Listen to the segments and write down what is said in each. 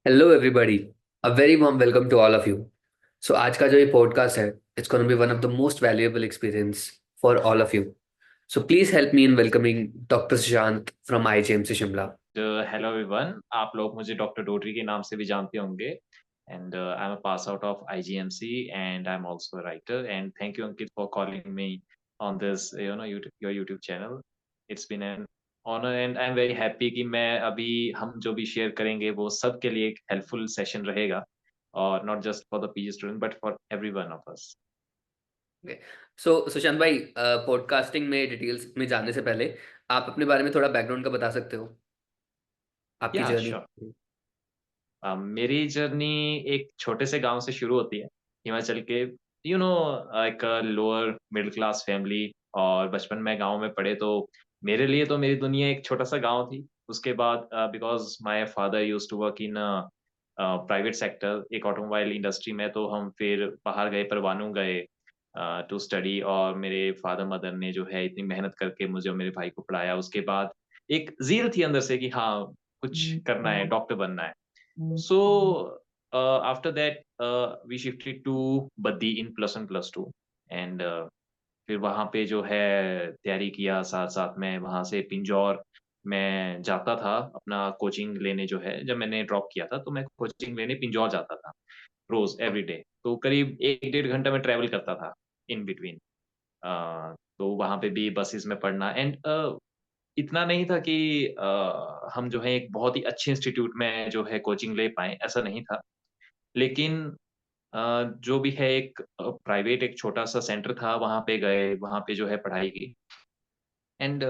Hello everybody, a very warm welcome to all of you. So आज का जो ये पॉडकास्ट है, it's gonna be one of the most valuable experience for all of you. So please help me in welcoming doctor Sushant from IGMC Shimla. Hello everyone. आप लोग मुझे doctor डोडरी के नाम से भी जानते होंगे and I am a pass out of IGMC and I am also a writer and thank you Ankit for calling me on this your YouTube channel. It's been an honour and I am very happy कि मैं अभी हम जो भी share करेंगे वो सबके लिए एक हेल्पफुल सेशन रहेगा और not just for the PG student but for everyone of us. So Sushant भाई, पॉडकास्टिंग में डिटेल्स में जाने से पहले आप अपने बारे में थोड़ा बैकग्राउंड का बता सकते हो, आपकी या जर्नी। श्योर। मेरी जर्नी एक छोटे से गांव से शुरू होती है, हिमाचल के। यू नो, एक लोअर मिडिल क्लास फैमिली। और बचपन में गांव में पढ़े तो मेरे लिए तो मेरी दुनिया एक छोटा सा गांव थी। उसके बाद because my father used to work in private sector, एक ऑटोमोबाइल इंडस्ट्री में, तो हम फिर बाहर गए, परवाणू गए टू स्टडी। और मेरे फादर मदर ने जो है इतनी मेहनत करके मुझे और मेरे भाई को पढ़ाया। उसके बाद एक ज़ील थी अंदर से कि हाँ, कुछ करना है, डॉक्टर बनना है। So after that we shifted to Baddi in plus one plus two and फिर वहाँ पे जो है तैयारी किया, साथ साथ में वहाँ से पिंजौर मैं जाता था अपना कोचिंग लेने। जो है जब मैंने ड्रॉप किया था तो मैं कोचिंग लेने पिंजौर जाता था रोज एवरी डे। तो करीब एक डेढ़ घंटा मैं ट्रैवल करता था इन बिटवीन। तो वहाँ पे भी बसेस में पढ़ना एंड इतना नहीं था कि हम जो है एक बहुत ही अच्छे इंस्टीट्यूट में जो है कोचिंग ले पाएँ, ऐसा नहीं था। लेकिन जो भी है एक प्राइवेट एक छोटा-सा सेंटर था, वहाँ पे गए, वहाँ पे जो है पढ़ाई की एंड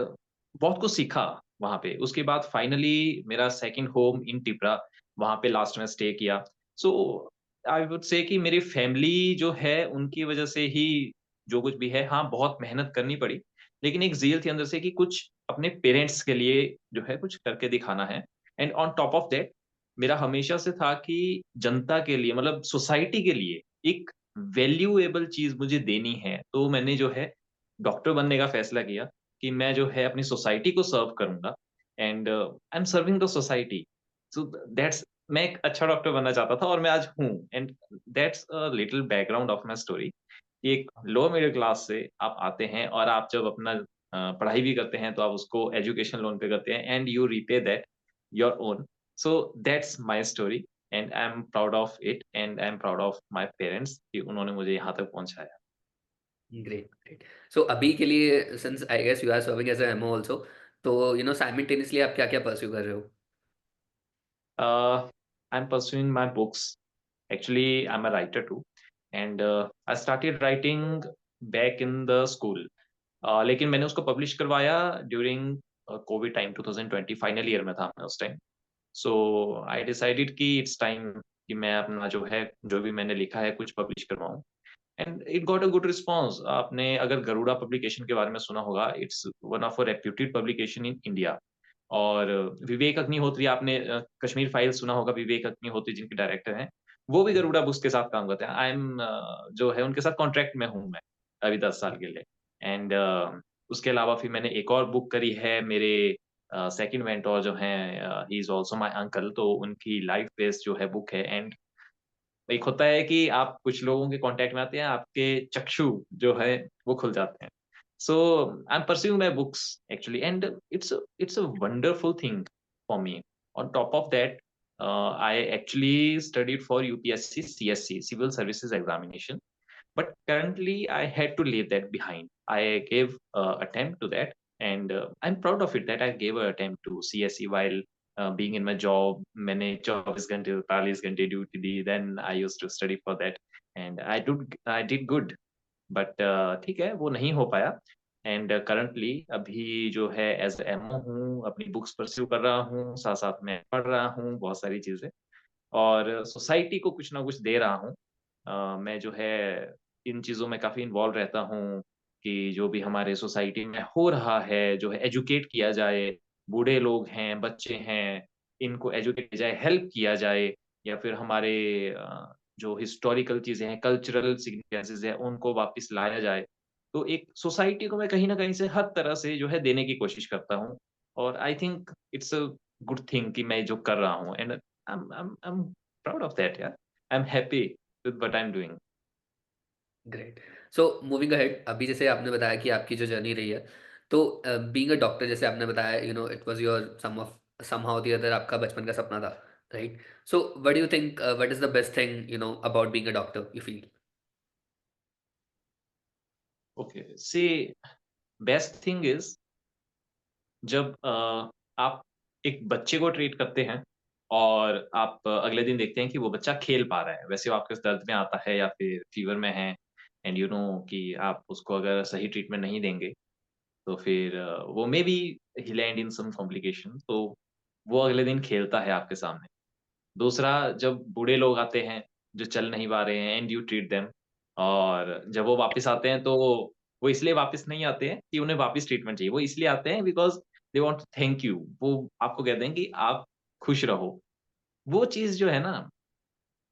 बहुत कुछ सीखा वहाँ पे। उसके बाद फाइनली मेरा सेकंड होम इन टिपरा, वहाँ पे लास्ट में स्टे किया। सो आई वुड से कि मेरी फैमिली जो है उनकी वजह से ही जो कुछ भी है, हाँ, बहुत मेहनत करनी पड़ी। लेकिन एक ज़ील थी अंदर से कि कुछ अपने पेरेंट्स के लिए जो है कुछ करके दिखाना है। And on top of that मेरा हमेशा से था कि जनता के लिए मतलब सोसाइटी के लिए एक वैल्यूएबल चीज़ मुझे देनी है। तो मैंने जो है डॉक्टर बनने का फैसला किया कि मैं जो है अपनी सोसाइटी को सर्व करूँगा and I am serving the society. So that's मैं एक अच्छा डॉक्टर बनना चाहता था और मैं आज हूँ and that's a little background of my story. एक लो मिडिल क्लास से आप आते हैं और आप जब अपना पढ़ाई भी करते हैं तो आप उसको एजुकेशन लोन पे करते हैं and you repay that your own. So that's my story and I am proud of it and I am proud of my parents कि उन्होंने मुझे यहाँ तक पहुँचाया। Great great. सो अभी के लिए, since I guess you are serving as a MO also, तो साइमल्टेनियसली आप क्या क्या परस्यू कर रहे हो? I'm pursuing my books. Actually, I'm a writer too, and I started writing back in the school. लेकिन मैंने उसको पब्लिश करवाया during Covid time 2020 final year में था मैं उस टाइम। सो आई डिसाइडेड कि इट्स टाइम कि मैं अपना जो है जो भी मैंने लिखा है कुछ पब्लिश करवाऊं and it got a good response. आपने अगर गरुड़ा पब्लिकेशन के बारे में सुना होगा, it's one of a reputed publication in India. और विवेक अग्निहोत्री, आपने कश्मीर फाइल्स सुना होगा, विवेक अग्निहोत्री जिनके डायरेक्टर हैं, वो भी गरुड़ा बुक्स के साथ काम करते हैं। आई एम जो है उनके साथ कॉन्ट्रैक्ट में हूँ मैं अभी 10 साल के लिए। एंड उसके अलावा फिर मैंने एक और बुक करी है। मेरे सेकंड मेंटोर जो हैं, ही इज़ आल्सो माय अंकल, तो उनकी लाइफ बेस्ड जो है बुक है। एंड एक होता है कि आप कुछ लोगों के कॉन्टैक्ट में आते हैं, आपके चक्षु जो है वो खुल जाते हैं। So I'm pursuing my books actually, and it's a wonderful thing for me. On top of that, I actually studied for UPSC CSC Civil Services Examination, but currently I had to leave that behind. I gave attempt to that, and I'm proud of it that I gave an attempt to CSE while being in my job. मैंने 24 घंटे 48 घंटे duty the, then I used to study for that, and I did good. But ठीक है, वो नहीं हो पाया। And currently अभी जो है एज़ एमओ हूँ, अपनी बुक्स परस्यू कर रहा हूँ, साथ-साथ में पढ़ रहा हूँ बहुत सारी चीज़ें और सोसाइटी को कुछ ना कुछ दे रहा हूँ। मैं जो है इन चीज़ों में काफ़ी इन्वॉल्व रहता हूँ कि जो भी हमारे सोसाइटी में हो रहा है, जो है एजुकेट किया जाए। बूढ़े लोग हैं, बच्चे हैं, इनको एजुकेट किया जाए, हेल्प किया जाए या फिर हमारे जो हिस्टोरिकल चीज़ें हैं, कल्चरल सिग्निफिकेंसेस हैं, उनको वापस लाया जाए। तो एक सोसाइटी को मैं कहीं न कहीं से हर तरह से जो है देने की कोशिश करता हूँ और I think it's a good thing कि मैं जो कर रहा हूँ and I'm proud of that, yeah. I'm happy with what I'm doing. Great. So moving ahead, अभी जैसे आपने बताया कि आपकी जो जर्नी रही है, तो बीइंग अ डॉक्टर जैसे आपने बताया, it was your somehow the other आपका बचपन का सपना था, right? So what do you think, what is the best thing about being a doctor you feel? Okay, see, best thing is जब आप एक बच्चे को ट्रीट करते हैं और आप अगले दिन देखते हैं कि वो बच्चा खेल पा रहा है। वैसे वो आपके दर्द में आता है या फिर फ़ीवर में है, एंड यू नो कि आप उसको अगर सही ट्रीटमेंट नहीं देंगे, तो फिर वो maybe he land in some complication, तो वो अगले दिन खेलता है आपके सामने। दूसरा, जब बूढ़े लोग आते हैं, जो चल नहीं पा रहे हैं, एंड यू ट्रीट देम, और जब वो वापस आते हैं, तो वो इसलिए वापस नहीं आते हैं कि उन्हें वापस ट्रीटमेंट चाहिए। वो इसलिए आते हैं because they want to thank you. वो आपको कहते हैं कि आप खुश रहो। वो चीज़ जो है ना,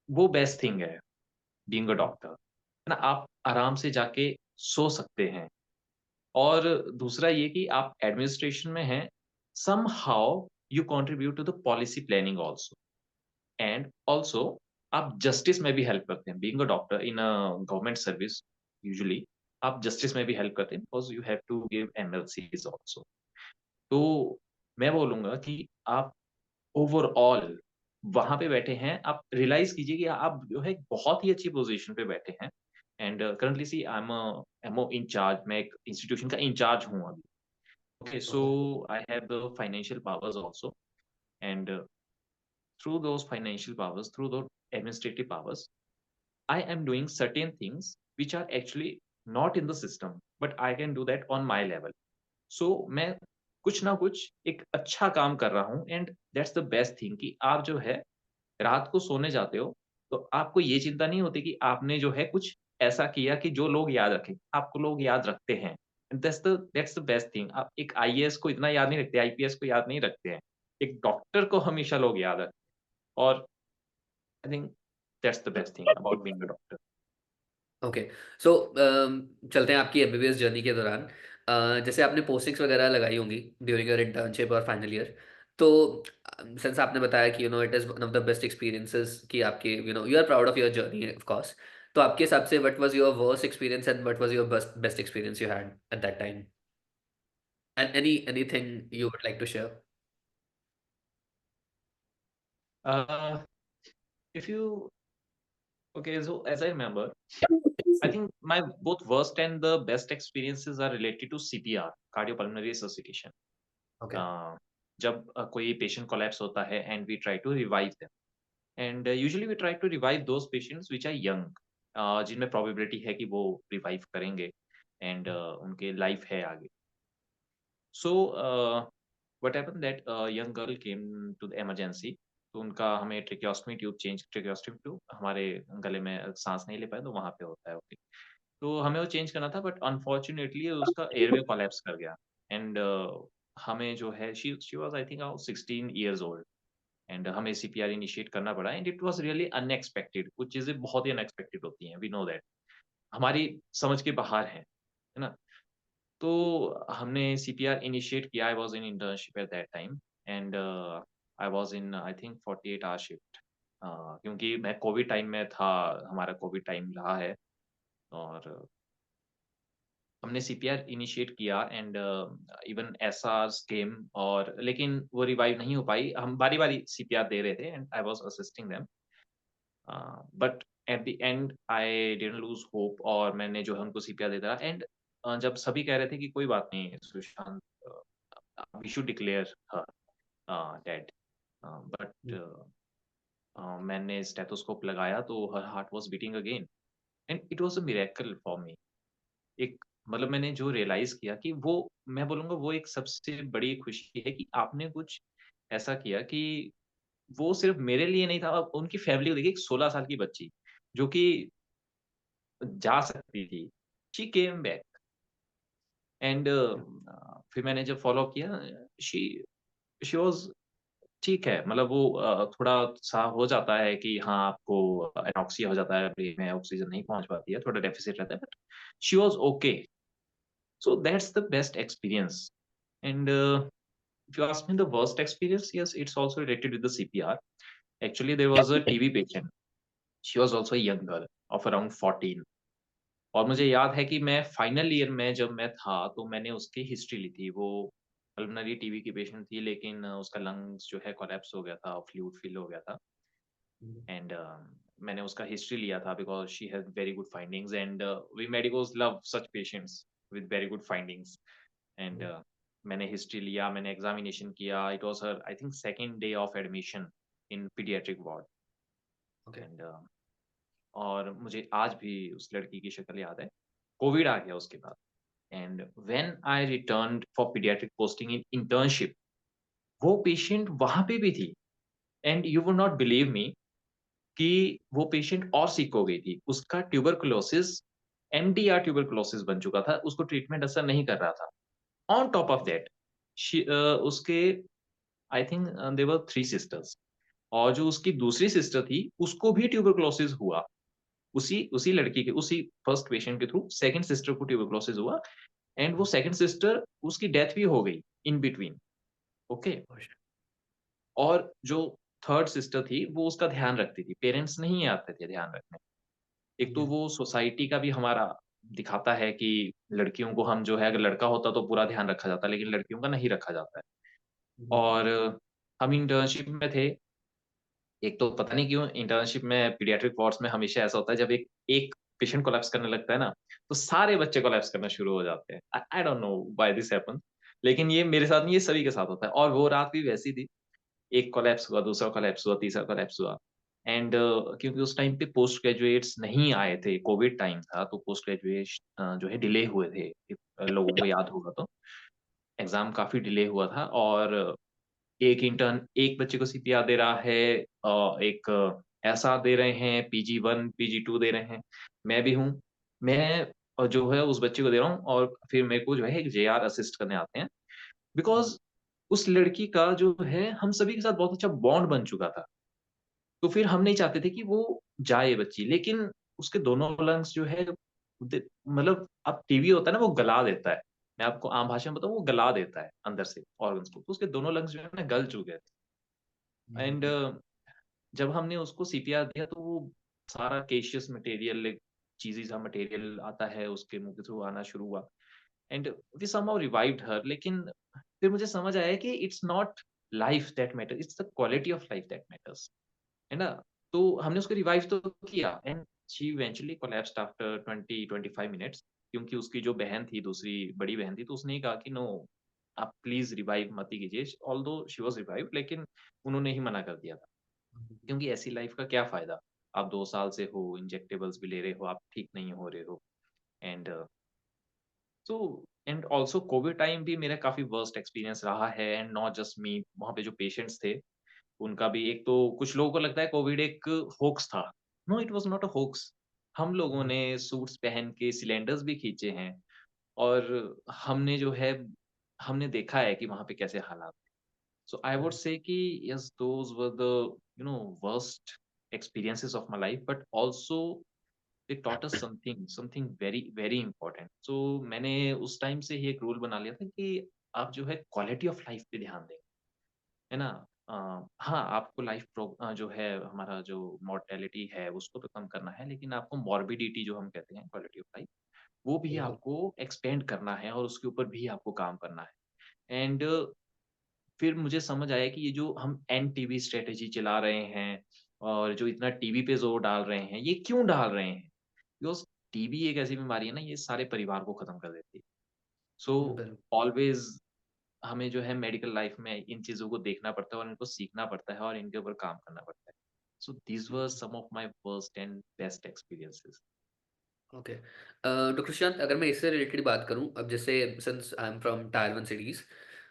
वो बेस्ट थिंग है बीइंग अ डॉक्टर। है ना? आप आराम से जाके सो सकते हैं। और दूसरा ये कि आप एडमिनिस्ट्रेशन में हैं, somehow you contribute to the policy planning also. And also आप जस्टिस में भी हेल्प करते हैं। Being a doctor in a government service, usually आप जस्टिस में भी हेल्प करते हैं because you have to give NLCs also. तो मैं बोलूँगा कि आप ओवरऑल वहाँ पे बैठे हैं, आप रियलाइज़ कीजिए कि आप जो है एक बहुत ही अच्छी पोज़ीशन पे बैठे हैं। And currently see I am incharge, मैं एक इंस्टीट्यूशन का इंचार्ज हूँ अभी। Okay, so okay. I have the financial powers also, and through those financial powers, through those administrative powers, I am doing certain things which are actually not in the system, but I can do that on my level. So मैं कुछ ना कुछ एक अच्छा काम कर रहा हूँ, and that's the best thing कि आप जो है रात को सोने जाते हो, तो आपको ये चिंता नहीं होती कि आपने जो है कुछ ऐसा किया कि जो लोग याद रखें। आपको लोग याद रखते हैं। That's the best thing. आप एक आईएएस को इतना याद नहीं रखते, आईपीएस को याद नहीं रखते हैं। एक डॉक्टर को हमेशा लोग याद रखते हैं, और I think that's the best thing about being a doctor. Okay. So चलते हैं आपकी एमबीबीएस जर्नी के दौरान। जैसे आपने पोस्टिंग्स वगैरह लगाई होंगी ड्यूरिंग योर इंटर्नशिप और फाइनल ईयर, तो सिंस आपने बताया कि it is one of the best experiences कि आपके you are proud of your journey of course, तो आपके हिसाब से what was your worst experience and what was your best best experience you had at that time, and anything you would like to share? Uh, if you okay, so as I remember, I think my both worst and the best experiences are related to CPR, cardiopulmonary resuscitation. ओके। जब कोई patient collapse होता है and we try to revive them, and usually we try to revive those patients which are young, जिनमें probability है कि वो revive करेंगे, एंड उनके लाइफ है आगे। So what happened that young girl came to the emergency, तो उनका हमें ट्रेकियोस्टोमी ट्यूब हमारे गले में सांस नहीं ले पाए, तो वहाँ पे होता है, ओके। तो हमें वो चेंज करना था, बट अनफॉर्चुनेटली उसका एयरवे कोलैप्स कर गया, एंड हमें जो है she was I think 16 years old, and हमें सीपीआर इनिशिएट करना पड़ा, and it was really unexpected. कुछ चीज़ें बहुत ही अनएक्सपेक्टेड होती हैं, वी नो दैट, हमारी समझ के बाहर हैं, है ना? तो हमने सीपीआर इनिशिएट किया। आई was in internship at that time, and I was in I think 48 hour shift, क्योंकि मैं कोविड टाइम में था, हमारा कोविड टाइम रहा है, और हमने सीपीआर इनिशिएट किया, एंड इवन एसआरस केम, और लेकिन वो रिवाइव नहीं हो पाई। हम बारी-बारी सीपीआर दे रहे थे, and I was assisting them, but at the and I didn't lose hope, और मैंने जो है उनको सीपीआर देता रहा, एंड जब सभी कह रहे थे कि कोई बात नहीं Sushant, we should declare her dead, but मैंने स्टेथोस्कोप लगाया तो her heart was beating again, and it was a miracle for me. एक मतलब मैंने जो रियलाइज़ किया कि वो, मैं बोलूँगा वो एक सबसे बड़ी खुशी है कि आपने कुछ ऐसा किया कि वो सिर्फ़ मेरे लिए नहीं था, अब उनकी फैमिली को देखिए, एक 16 साल की बच्ची, जो कि जा सकती थी, शी केम बैक, एंड फिर मैंने जब फ़ॉलो अप किया, शी शी वाज़ ठीक है, मतलब वो थोड़ा-सा हो जाता है कि हाँ, आपको एनॉक्सिया हो जाता है, ब्रेन में ऑक्सीजन नहीं पहुँच पाती है, थोड़ा डेफ़िसिट रहता है, but she was okay. So that's the best experience. And if you ask me the worst experience, yes, it's also related with the CPR. Actually, there was a TB patient. She was also a young girl of around 14. और मुझे याद है कि मैं final year में जब मैं था, तो मैंने उसकी हिस्ट्री ली थी। वो पल्मोनरी टीबी की पेशेंट थी, लेकिन उसका लंग्स जो है कोलैप्स हो गया था, फ्लूइड फिल हो गया था। एंड मैंने उसका हिस्ट्री लिया था because she had very good findings and we medicos love such patients with very good findings. And मैंने हिस्ट्री लिया, मैंने एग्ज़ामिनेशन किया। It was her I think second day of admission in paediatric ward. Okay. And और मुझे आज भी उस लड़की की शक्ल याद है। कोविड आ गया उसके बाद। And when I returned for paediatric posting in internship, वो पेशेंट वहाँ पे भी थी। And you would not believe me कि वो पेशेंट और सिक हो गई थी। उसका ट्यूबरकुलोसिस एमडीआर ट्यूबरकुलोसिस बन चुका था, उसको ट्रीटमेंट असर नहीं कर रहा था। ऑन टॉप ऑफ दैट उसके I think there were 3 sisters और जो उसकी दूसरी सिस्टर थी, उसको भी ट्यूबरकुलोसिस हुआ। उसी उसी लड़की के उसी फर्स्ट पेशेंट के थ्रू सेकंड सिस्टर को ट्यूबरकुलोसिस हुआ एंड वो सेकंड सिस्टर उसकी डेथ भी हो गई इन बिटवीन। ओके। और जो थर्ड सिस्टर थी, वो उसका ध्यान रखती थी। पेरेंट्स नहीं आते थे ध्यान रखने। एक तो वो सोसाइटी का भी हमारा दिखाता है कि लड़कियों को हम जो है अगर लड़का होता तो पूरा ध्यान रखा जाता, लेकिन लड़कियों का नहीं रखा जाता है। और हम इंटर्नशिप में थे। एक तो पता नहीं क्यों इंटर्नशिप में पीडियाट्रिक वार्ड्स में हमेशा ऐसा होता है जब एक एक पेशेंट कोलैप्स करने लगता है ना, तो सारे बच्चे कोलैप्स करना शुरू हो जाते हैं। I I don't know why this happens, लेकिन ये मेरे साथ नहीं, ये सभी के साथ होता है और वो रात भी वैसी थी। एक कोलैप्स हुआ, दूसरा कोलैप्स हुआ, तीसरा कोलैप्स हुआ। एंड क्योंकि उस टाइम पे पोस्ट ग्रेजुएट्स नहीं आए थे, कोविड टाइम था, तो पोस्ट ग्रेजुएट जो है डिले हुए थे। लोगों को याद होगा तो एग्ज़ाम काफ़ी डिले हुआ था और एक इंटर्न एक बच्चे को सीपीआर दे रहा है, एक एसआर दे रहे हैं, पीजी 1, पीजी 2 दे रहे हैं। मैं भी हूँ। मैं जो है उस बच्चे को दे रहा हूँ और फिर मेरे को जो है एक जेआर असिस्ट करने आते हैं। बिकॉज़ उस लड़की का जो है हम सभी के साथ बहुत अच्छा बॉन्ड बन चुका था। तो फिर हम नहीं चाहते थे कि वो जाए बच्ची, लेकिन उसके दोनों लंग्स जो है मतलब अब टीबी होता है ना वो गला देता है। मैं आपको आम भाषा में बताऊँ वो गला देता है अंदर से ऑर्गन्स को। तो उसके दोनों लंग्स जो है ना गल चुके थे। एंड जब हमने उसको सीपीआर दिया तो वो सारा केशियस मटेरियल एक चीज़ी सा मटेरियल आता है उसके मुँह के थ्रू आना शुरू हुआ। एंड वी समहाउ रिवाइव्ड हर, लेकिन फिर मुझे समझ आया कि it's not life that matter, it's the quality of life that matters. है ना? तो हमने उसको रिवाइव तो किया and she eventually collapsed after 20-25 minutes, क्योंकि उसकी जो बहन थी, दूसरी बड़ी बहन थी, तो उसने ही कहा कि नो, आप प्लीज़ रिवाइव मत ही कीजिए। ऑल्दो शी वाज़ रिवाइव्ड, लेकिन उन्होंने ही मना कर दिया था। क्योंकि ऐसी लाइफ का क्या फ़ायदा? आप 2 साल से हो, इंजेक्टेबल्स भी ले रहे हो, आप ठीक नहीं हो रहे हो। And so and also Covid time भी मेरा काफ़ी वर्स्ट एक्सपीरियंस रहा है एंड नॉट जस्ट मी, वहाँ पे जो पेशेंट्स थे उनका भी। एक तो कुछ लोगों को लगता है कोविड एक होक्स था। No, it was not a hoax. हम लोगों ने सूट्स पहन के सिलेंडर्स भी खींचे हैं और हमने जो है हमने देखा है कि वहाँ पे कैसे हालात। सो आई वुड से कि yes, those were the worst experiences of my life, but also they taught us something very very important. So मैंने उस टाइम से ही एक रूल बना लिया था कि आप जो है क्वालिटी ऑफ लाइफ पे ध्यान दें। है ना? हाँ, आपको जो है हमारा जो मोर्टेलिटी है उसको तो कम करना है, लेकिन आपको मॉर्बिडिटी जो हम कहते हैं क्वालिटी ऑफ लाइफ, वो भी बिल्कुल। आपको एक्सपेंड करना है और उसके ऊपर भी आपको काम करना है। एंड फिर मुझे समझ आया कि ये जो हम एंड टीबी स्ट्रैटेजी चला रहे हैं और जो इतना टीबी पे ज़ोर डाल रहे हैं, ये क्यों डाल रहे हैं? बिकॉज़ टीबी एक ऐसी बीमारी है ना, ये सारे परिवार को खत्म कर देती है। सो बिल्कुल। ऑलवेज़ हमें जो है मेडिकल लाइफ में इन चीज़ों को देखना पड़ता है और इनको सीखना पड़ता है और इनके ऊपर काम करना पड़ता है। So these were some of my worst and best experiences. Okay. Doctor Sushant, अगर मैं इससे रिलेटेड बात करूं, अब जैसे since I am from tier one cities,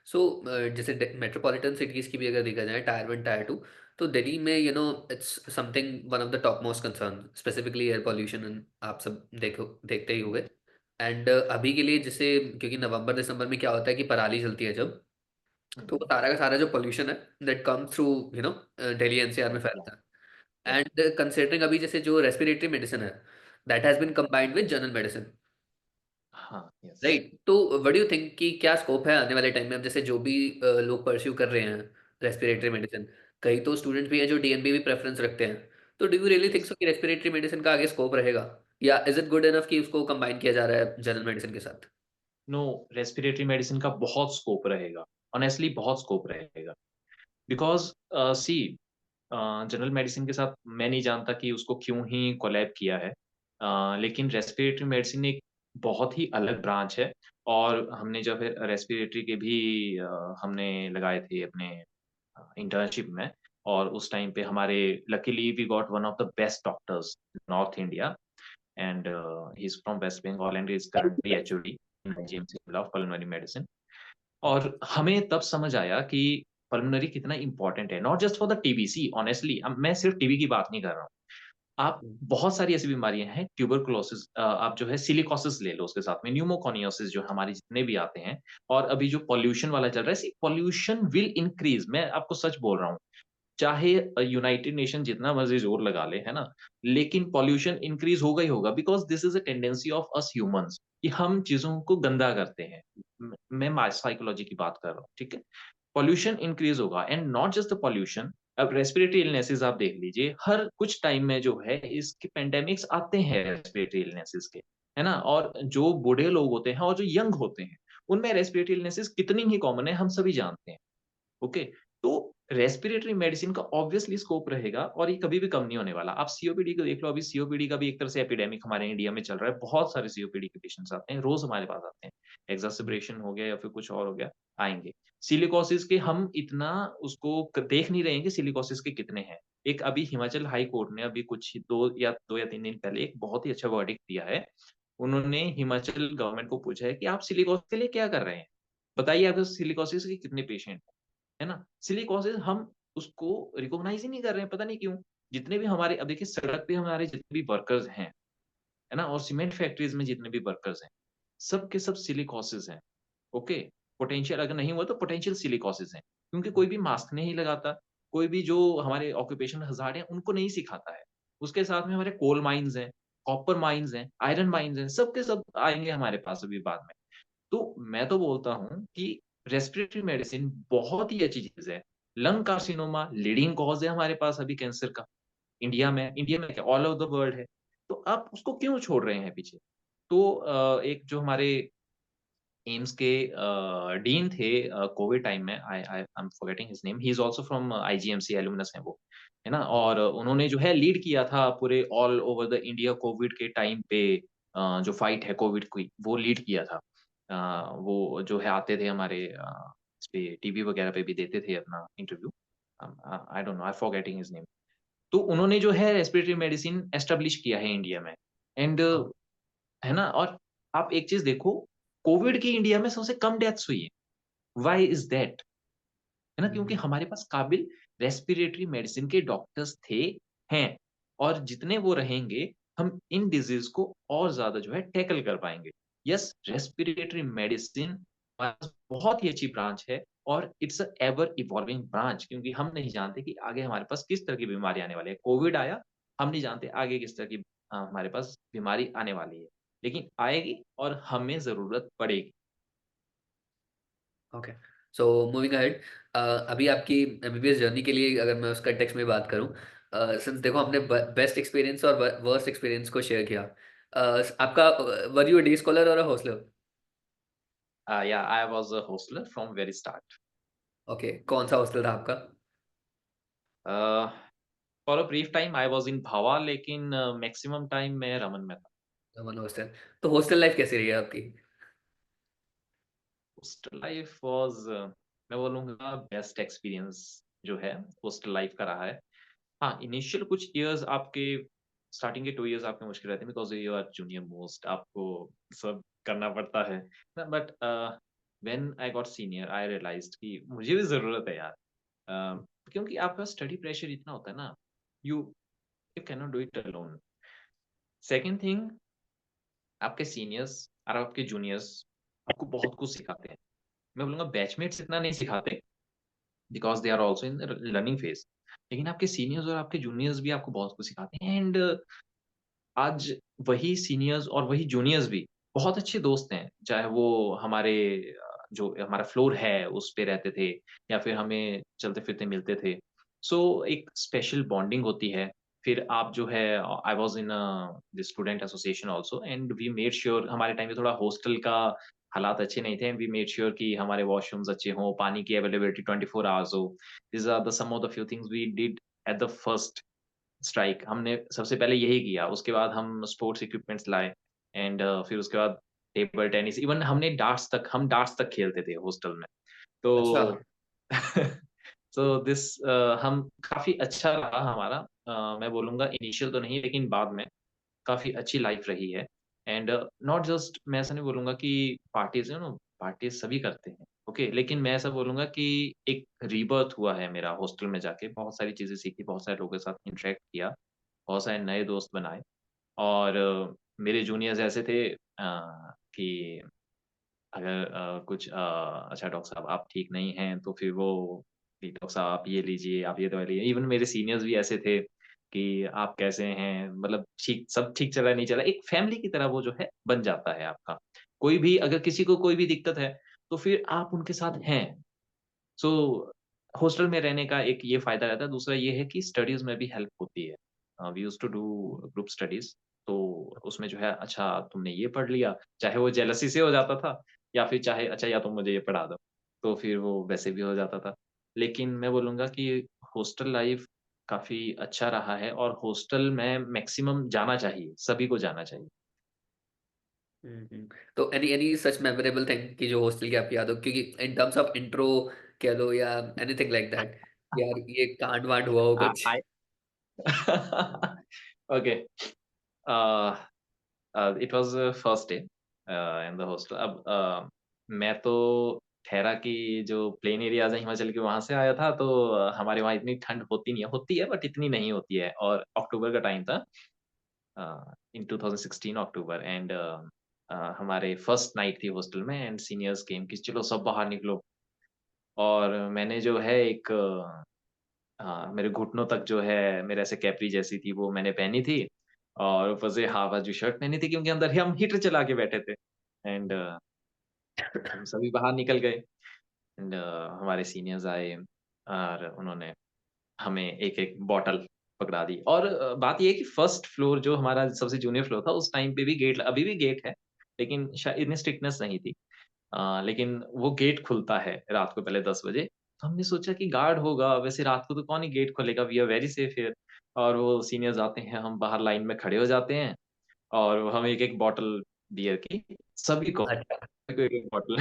so जैसे मेट्रोपॉलिटन सिटीज़ की भी अगर देखा जाए, टायर वन टायर टू, तो दिल्ली में it's something one of the top most concern, specifically air pollution. आप सब देखते ही होंगे। एंड अभी के लिए जैसे, क्योंकि नवंबर दिसंबर में क्या होता है कि पराली जलती है जब, हुँ, तो वो हुँ। सारा का सारा जो पोल्यूशन है that come through Delhi NCR में या, फैलता है। या। एंड कंसिडरिंग अभी जैसे जो रेस्पिरेटरी मेडिसिन है, that has hmm, been combined with general medicine, हाँ, यस। राइट? तो व्हाट डू यू थिंक कि क्या स्कोप है आने वाले टाइम में, अब जैसे जो भी लोग परस्यू कर रहे हैं रेस्पिरेटरी हुँ, मेडिसिन, कई तो स्टूडेंट भी हैं जो डीएनबी भी प्रेफरेंस रखते हैं। तो do you really think yes. So कि रेस्पिरेटरी मेडिसिन का आगे स्कोप रहेगा, या इज इट गुड इनफ कि उसको कंबाइन किया जा रहा है जनरल मेडिसिन के साथ? नो, रेस्पिरेटरी मेडिसिन का बहुत स्कोप रहेगा, ऑनेस्टली बहुत स्कोप रहेगा। बिकॉज़ सी जनरल मेडिसिन के साथ मैं नहीं जानता कि उसको क्यों ही कोलैब किया है। लेकिन रेस्पिरेटरी मेडिसिन एक बहुत ही अलग ब्रांच है और हमने जब रेस्पिरेटरी के भी हमने लगाए थे अपने इंटर्नशिप में और उस टाइम पे हमारे luckily we got one of the best doctors North India and he is from West Bengal and he is currently HOD in IGMC of pulmonary medicine. और हमें तब समझ आया कि पल्मोनरी कितना इम्पोर्टेंट है, not just for the TB. See honestly मैं सिर्फ टीबी की बात नहीं कर रहा हूँ। आप बहुत सारी ऐसी बीमारियाँ हैं, ट्यूबरकुलोसिस आप जो है सिलिकोसिस ले लो उसके साथ में, न्यूमोकोनियोसिस जो हमारे जितने भी आते हैं और अभी जो पॉल्यूशन वाला चल रहा है, सी पॉल्यूशन विल इंक्रीज़, मैं आपको सच बोल रहा हूँ। चाहे यूनाइटेड नेशन जितना मर्ज़ी ज़ोर लगा ले, है ना? लेकिन पॉल्यूशन इंक्रीज़ होगा ही होगा because this is a tendency of us humans कि हम चीज़ों को गंदा करते हैं। मैं मास साइकोलॉजी की बात कर रहा हूँ, ठीक है? पॉल्यूशन इंक्रीज़ होगा and not just the pollution. अब रेस्पिरेटरी इलनेसेस आप देख लीजिए, हर कुछ टाइम में जो है इसके पैंडेमिक्स आते हैं रेस्पिरेटरी इलनेसेस के, है ना? और जो बूढ़े लोग होते हैं और जो यंग होते हैं, उनमें रेस्पिरेटरी इलनेसेस कितनी ही कॉमन है, हम सभी जानते हैं। ओके, तो रेस्पिरेटरी मेडिसिन का ऑब्वियसली स्कोप रहेगा और ये कभी भी कम नहीं होने वाला। आप सीओपीडी को देख लो, अभी सीओपीडी का भी एक तरह से एपिडेमिक हमारे इंडिया में चल रहा है। बहुत सारे सीओपीडी के पेशेंट्स आते हैं, रोज़ हमारे पास आते हैं। एक्ज़ास्परेशन हो गया या फिर कुछ और हो गया, आएँगे। सिलिकोसिस के हम इतना उसको देख नहीं रहे हैं कि सिलिकोसिस के कितने हैं। एक अभी हिमाचल हाई कोर्ट ने अभी कुछ 2 या 3 दिन पहले एक बहुत ही अच्छा वर्डिक्ट दिया है। उन्होंने हिमाचल गवर्नमेंट को पूछा है कि आप सिलिकोसिस के लिए क्या कर रहे हैं? बताइए आपके सिलिकोसिस के कितने पेशेंट हैं? है ना? सिलिकॉसिस हम उसको रिकॉग्नाइज़ ही नहीं कर रहे हैं, पता नहीं क्यों? जितने भी हमारे अब देखिए सड़क पे हमारे जितने भी वर्कर्स हैं, है ना? और सीमेंट फैक्ट्रीज़ में जितने भी वर्कर्स हैं, सब के सब सिलिकॉसिस हैं, ओके? पोटेंशियल अगर नहीं हुआ तो पोटेंशियल सिलिकॉसिस हैं, क्योंकि कोई भी मास्क नहीं लगाता, कोई भी जो हमारे ऑक्यूपेशनल हज़ार्ड हैं, उनको नहीं सिखाता है। उसके साथ में हमारे कोल माइन्स हैं, कॉपर माइन्स हैं, आयरन माइन्स हैं, सब के सब आएँगे हमारे पास अभी बाद में। तो मैं तो बोलता हूँ कि रेस्पिरेटरी मेडिसिन बहुत ही अच्छी चीज़ है। लंग कार्सिनोमा लीडिंग कॉज़ है हमारे पास अभी कैंसर का, इंडिया में क्या ऑल ओवर द वर्ल्ड है। तो आप उसको क्यों छोड़ रहे हैं पीछे? तो एक जो हमारे एम्स के डीन थे कोविड टाइम में I am forgetting his name, he is also from IGMC alumnus हैं वो, है ना? और उन्होंने जो है लीड किया था पूरे all over the India Covid के टाइम पे जो फाइट है कोविड की, वो लीड किया था। वो जो है आते थे हमारे इस पे टीवी वगैरह पे भी देते थे अपना interview. I don't no, I am forgetting his name. तो उन्होंने जो है रेस्पिरेटरी मेडिसिन एस्टेब्लिश किया है इंडिया में एंड है ना? और आप एक चीज़ देखो, कोविड की इंडिया में सबसे कम डेथ्स हुई है। Why is that? है ना? क्योंकि हमारे पास काबिल रेस्पिरेटरी मेडिसिन के डॉक्टर्स थे, हैं और जितने वो रहेंगे, हम इन डिज़ीज़ को और ज़्यादा जो है टैकल कर पाएँगे। यस, रेस्पिरेटरी मेडिसिन हमारे पास बहुत ही अच्छी ब्रांच है और it's a ever evolving branch क्योंकि हम नहीं जानते कि आगे हमारे पास किस तरह की बीमारी आने वाली है। कोविड आया, हम नहीं जानते आगे किस तरह की हमारे पास बीमारी आने वाली है। लेकिन आएगी और हमें ज़रूरत पड़ेगी। ओके, सो मूविंग अहेड, अभी आपकी एमबीबीएस जर्नी के लिए अगर मैं उस कंटेक्स्ट में बात करूं, सिंस देखो हमने बेस्ट एक्सपीरियंस और वर्स्ट एक्सपीरियंस को शेयर किया, आपका were you a day scholar और a hostler? Yeah, I was a hostler from very start. ओके, कौन सा हॉस्टल था आपका? Uh, for a brief time I was in Bhava लेकिन मैक्सिमम टाइम मैं रमन में था। रमन हॉस्टल। तो हॉस्टल लाइफ कैसी रही है आपकी? हॉस्टल लाइफ वाज़ मैं बोलूँगा बेस्ट एक्सपीरियंस जो है हॉस्टल लाइफ का रहा है। हाँ, इनिशियल कुछ इयर्स आपके स्टार्टिंग के 2 इयर्स आपके मुश्किल रहते हैं because you are junior most आपको सब करना पड़ता है। But when I got senior I realised कि मुझे भी ज़रूरत है यार। क्योंकि आपका स्टडी प्रेशर इतना होता है ना, you you can not do it alone. Second thing आपके सीनियर्स और आपके जूनियर्स आपको बहुत कुछ सिखाते हैं। मैं बोलूँगा बैचमेट्स इतना नहीं सिखाते because they are also in the learning phase. लेकिन आपके सीनियर्स और आपके जूनियर्स भी आपको बहुत कुछ सिखाते हैं एंड आज वही सीनियर्स और वही जूनियर्स भी बहुत अच्छे दोस्त हैं। चाहे वो हमारे जो हमारा फ्लोर है उस पे रहते थे या फिर हमें चलते-फिरते मिलते थे। सो एक स्पेशल बॉन्डिंग होती है। फिर आप जो है I was in the student association also and we made sure हमारे टाइम पे थोड़ा हॉस्टल का हालात अच्छे नहीं थे एंड वी मेड श्योर कि हमारे वॉशरूम्स अच्छे हों, पानी की अवेलेबिलिटी 24 आवर्स हो। These are the some of the few things we did at the first strike. हमने सबसे पहले यही किया, उसके बाद हम स्पोर्ट्स इक्विपमेंट्स लाए एंड फिर उसके बाद टेबल टेनिस इवन हम डार्ट्स तक खेलते थे हॉस्टल में। अच्छा। तो सो दिस हम काफ़ी अच्छा रहा हमारा मैं बोलूँगा इनिशियल तो नहीं लेकिन बाद में काफ़ी अच्छी लाइफ़ रही है एंड नॉट जस्ट मैं ऐसा नहीं बोलूँगा कि पार्टीज़ यू नो पार्टीज़ सभी करते हैं, ओके? लेकिन मैं ऐसा बोलूँगा कि एक रीबर्थ हुआ है मेरा हॉस्टल में जाके, बहुत सारी चीज़ें सीखी, बहुत सारे लोगों के साथ इंटरैक्ट किया, बहुत सारे नए दोस्त बनाए और मेरे जूनियर्स ऐसे थे कि अगर कुछ अच्छा डॉक्टर साहब आप ठीक नहीं हैं, तो फिर वो कि डॉक्टर साहब आप ये लीजिए, आप ये दवाई लीजिए। इवन मेरे सीनियर्स भी ऐसे थे कि आप कैसे हैं? मतलब ठीक सब ठीक चल रहा है, नहीं चल रहा है। एक फैमिली की तरह वो जो है बन जाता है आपका। कोई भी अगर किसी को कोई भी दिक्कत है, तो फिर आप उनके साथ हैं। सो हॉस्टल में रहने का एक ये फ़ायदा रहता है, दूसरा ये है कि स्टडीज़ में भी हेल्प होती है। We used to do group studies तो उसमें जो है अच्छा तुमने ये पढ़ लिया, चाहे वो जेलसी से हो जाता था या फिर चाहे अच्छा या तुम मुझे ये पढ़ा दो, तो फिर वो वैसे भी हो जाता था। लेकिन मैं बोलूँगा कि हॉस्टल लाइफ़ काफ़ी अच्छा रहा है और हॉस्टल में मैक्सिमम जाना चाहिए, सभी को जाना चाहिए। तो एनी सच मेमोरेबल थिंग कि जो हॉस्टल की आपको याद हो, क्योंकि इन टर्म्स ऑफ इंट्रो कह लो या एनीथिंग लाइक दैट, यार ये कांड वांड हुआ हो कुछ। I okay a it was first day in the hostel अब मैं तो ठहरा कि जो प्लेन एरियाज़ हैं हिमाचल के वहाँ से आया था तो हमारे वहाँ इतनी ठंड होती नहीं है, होती है बट इतनी नहीं होती है और अक्टूबर का टाइम था इन 2016 अक्टूबर एंड हमारे फर्स्ट नाइट थी हॉस्टल में एंड सीनियर्स केम कि चलो सब बाहर निकलो और मैंने जो है एक मेरे घुटनों तक जो है मेरे ऐसे कैप्री जैसी थी वो मैंने पहनी थी और ऊपर से हाफ बाजू शर्ट पहनी थी क्योंकि अंदर ही हम हीटर चला के बैठे थे एंड हम सभी बाहर निकल गए एंड हमारे सीनियर्स आए और उन्होंने हमें एक-एक बॉटल पकड़ा दी और बात ये है कि फर्स्ट फ्लोर जो हमारा सबसे जूनियर फ्लोर था उस टाइम पे भी गेट अभी भी गेट है, लेकिन इतनी स्ट्रिक्टनेस नहीं थी। लेकिन वो गेट खुलता है रात को पहले 10 बजे, तो हमने सोचा कि गार्ड होगा, वैसे रात को तो कौन ही गेट खोलेगा, we are very safe here और वो सीनियर्स आते हैं, हम बाहर लाइन में खड़े हो जाते हैं और वो हमें एक-एक बॉटल बियर की सभी को अच्छा। एक-एक बॉटल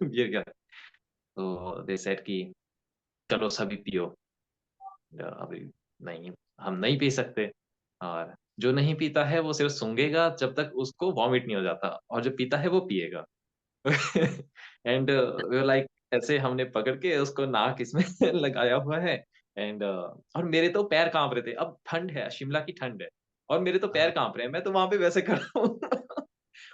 बियर का तो दे सेड कि चलो सभी पियो। अभी नहीं, हम नहीं पी सकते और जो नहीं पीता है वो सिर्फ़ सूंघेगा जब तक उसको वॉमिट नहीं हो जाता और जो पीता है वो पिएगा। एंड वी वर लाइक ऐसे हमने पकड़ के उसको नाक इसमें लगाया हुआ है एंड और मेरे तो पैर काँप रहे थे। अब ठंड है, शिमला की ठंड है और मेरे तो पैर हाँ। काँप रहे हैं। मैं तो वहाँ पे वैसे खड़ा हूँ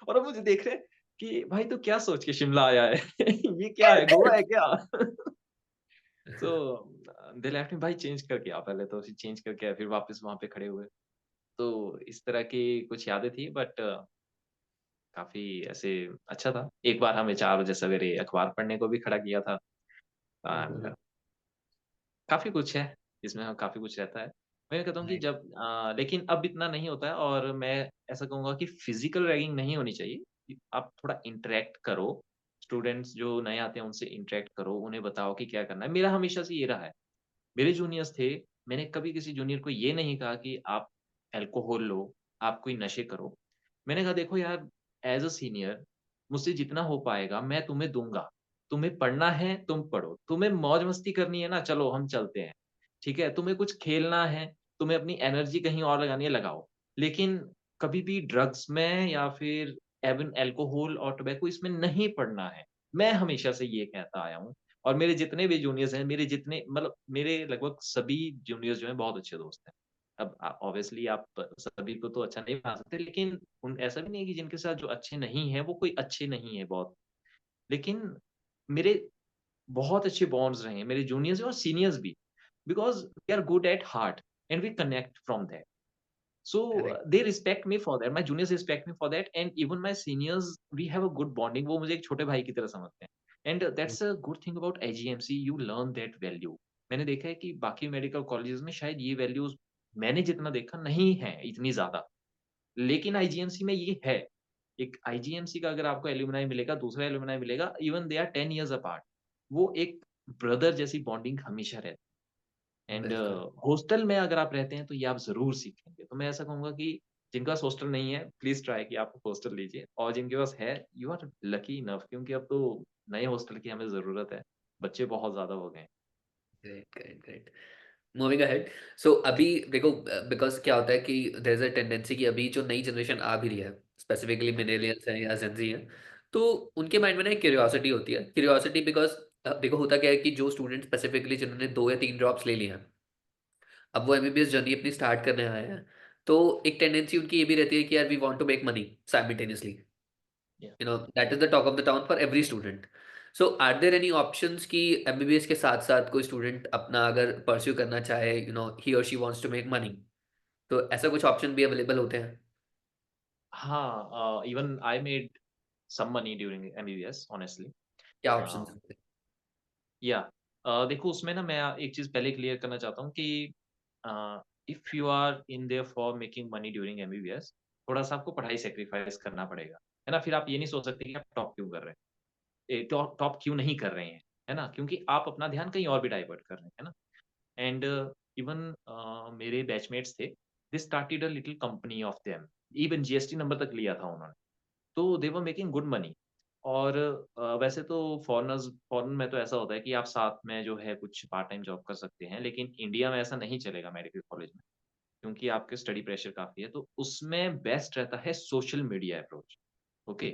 और अब मुझे देख रहे हैं कि भाई तू क्या सोच के शिमला आया है? ये क्या है, गोवा है क्या? सो दे लेफ्ट मी भाई चेंज करके आ पहले तो फिर चेंज करके आए, फिर वापस वहाँ पे खड़े हुए। तो इस तरह की कुछ यादें थी बट काफ़ी ऐसे अच्छा था। एक बार हमें 4 बजे सवेरे अखबार पढ़ने को भी खड़ा किया था एंड काफ़ी कुछ है, इसमें काफ़ी कुछ रहता है। मैं कहता हूँ कि राइट। जब लेकिन अब इतना नहीं होता है और मैं ऐसा कहूँगा कि फिज़िकल रैगिंग नहीं होनी चाहिए। कि आप थोड़ा इंटरैक्ट करो, स्टूडेंट्स जो नए आते हैं उनसे इंटरैक्ट करो, उन्हें बताओ कि क्या करना है। मेरा हमेशा से ये रहा है। मेरे जूनियर्स थे, मैंने कभी किसी जूनियर को ये नहीं कहा कि आप अल्कोहल लो, आप कोई नशे करो। मैंने कहा देखो यार एज़ अ सीनियर मुझसे जितना हो पाएगा मैं तुम्हें दूँगा। तुम्हें पढ़ना है तुम पढ़ो, तुम्हें मौज-मस्ती करनी है ना चलो हम चलते हैं। ठीक है? तुम्हें कुछ खेलना है, तुम्हें अपनी एनर्जी कहीं और लगानी है लगाओ। लेकिन कभी भी ड्रग्स में या फिर एवन अल्कोहल और टोबैको इसमें नहीं पड़ना है। मैं हमेशा से ये कहता आया हूँ। और मेरे जितने भी जूनियर्स हैं, मेरे जितने मतलब मेरे लगभग सभी जूनियर्स जो हैं बहुत अच्छे दोस्त हैं। अब ऑब्वियसली आप सभी को तो अच्छा नहीं बना सकते लेकिन उन ऐसा भी नहीं है कि जिनके साथ जो अच्छे नहीं हैं, वो कोई अच्छे नहीं है बहुत। लेकिन मेरे बहुत अच्छे बॉन्ड्स रहे हैं, मेरे जूनियर्स और सीनियर्स भी because we are good at heart and we connect from that. So correct. they respect me for that. My juniors respect me for that, and even my seniors, we have a good bonding. वो मुझे एक छोटे भाई की तरह समझते हैं. And that's a good thing about IGMC. You learn that value. मैंने देखा है कि बाकी मेडिकल कॉलेजेस में शायद ये वैल्यूज़ मैंने जितना देखा नहीं है इतनी ज़्यादा। लेकिन आईजीएमसी में ये है। एक आईजीएमसी का अगर आपको एल्यूमिनाई मिलेगा, दूसरा एल्यूमिनाई मिलेगा, even they are 10 years apart. वो एक ब्रदर जैसी बॉन्डिंग हमेशा रहती है। एंड बिल्कुल। हॉस्टल में अगर आप रहते हैं तो ये आप ज़रूर सीखेंगे। तो मैं ऐसा कहूँगा कि जिनके पास हॉस्टल नहीं है, प्लीज़ ट्राई कि आप हॉस्टल लीजिए और जिनके पास है, यू आर लकी इनफ क्योंकि अब तो नए हॉस्टल की हमें ज़रूरत है। बच्चे बहुत ज़्यादा हो गए हैं। Great, great, great. Moving ahead. So अभी देखो, बिकॉज क्या होता है कि देयर इज अ टेंडेंसी कि अभी जो नई जनरेशन आ भी रही है, स्पेसिफिकली मिलेनियल्स हैं या जेनजी हैं, तो उनके माइंड में ना एक क्यूरियोसिटी होती है। क्यूरियोसिटी बिकॉज देखो होता क्या है कि जो स्टूडेंट स्पेसिफिकली जिन्होंने 2 या 3 ड्रॉप्स ले लिए हैं, अब वो एमबीबीएस जर्नी अपनी स्टार्ट करने आए हैं, तो एक टेंडेंसी उनकी ये भी रहती है कि यार we want to make money simultaneously. या that is the talk of the town for every student. So are there any options कि एमबीबीएस के साथ साथ कोई स्टूडेंट अपना अगर परस्यू करना चाहे, ही और she wants to make money, तो ऐसा कुछ ऑप्शन भी अवेलेबल होते हैं? हाँ, even I made some money during MBBS honestly. क्या अ, ऑप्शंस होते हैं? या देखो उसमें ना मैं एक चीज़ पहले क्लियर करना चाहता हूँ कि if you are in there for making money during MBBS थोड़ा-सा आपको पढ़ाई सैक्रिफाइस करना पड़ेगा, है ना? फिर आप ये नहीं सोच सकते कि आप टॉप क्यों कर रहे हैं? टॉप टॉप क्यों नहीं कर रहे हैं, है ना? क्योंकि आप अपना ध्यान कहीं और भी डाइवर्ट कर रहे हैं, है ना? एंड इवन मेरे बैचमेट्स थे, they started a little company of them, even GST number तक लिया था उन्होंने। तो दे वर मेकिंग गुड मनी और वैसे तो फॉरेन में तो ऐसा होता है कि आप साथ में जो है कुछ पार्ट टाइम जॉब कर सकते हैं, लेकिन इंडिया में ऐसा नहीं चलेगा मेडिकल कॉलेज में, क्योंकि आपके स्टडी प्रेशर काफ़ी है। तो उसमें बेस्ट रहता है सोशल मीडिया अप्रोच, ओके?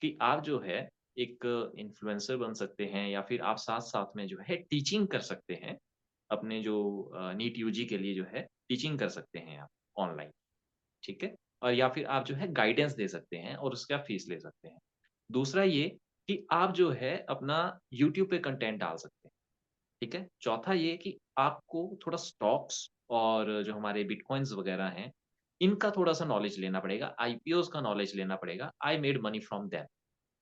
कि आप जो है एक इन्फ्लुएंसर बन सकते हैं या फिर आप साथ-साथ में जो है टीचिंग कर सकते हैं। अपने जो नीट यूजी के लिए जो है टीचिंग कर सकते हैं आप ऑनलाइन। ठीक है? और या फिर आप जो है गाइडेंस दे सकते हैं और उसका फीस ले सकते हैं। दूसरा ये कि आप जो है अपना यूट्यूब पे कंटेंट डाल सकते हैं, ठीक है? चौथा ये कि आपको थोड़ा स्टॉक्स और जो हमारे बिटकॉइन्स वगैरह हैं, इनका थोड़ा-सा नॉलेज लेना पड़ेगा, आईपीओज़ का नॉलेज लेना पड़ेगा। I made money from them,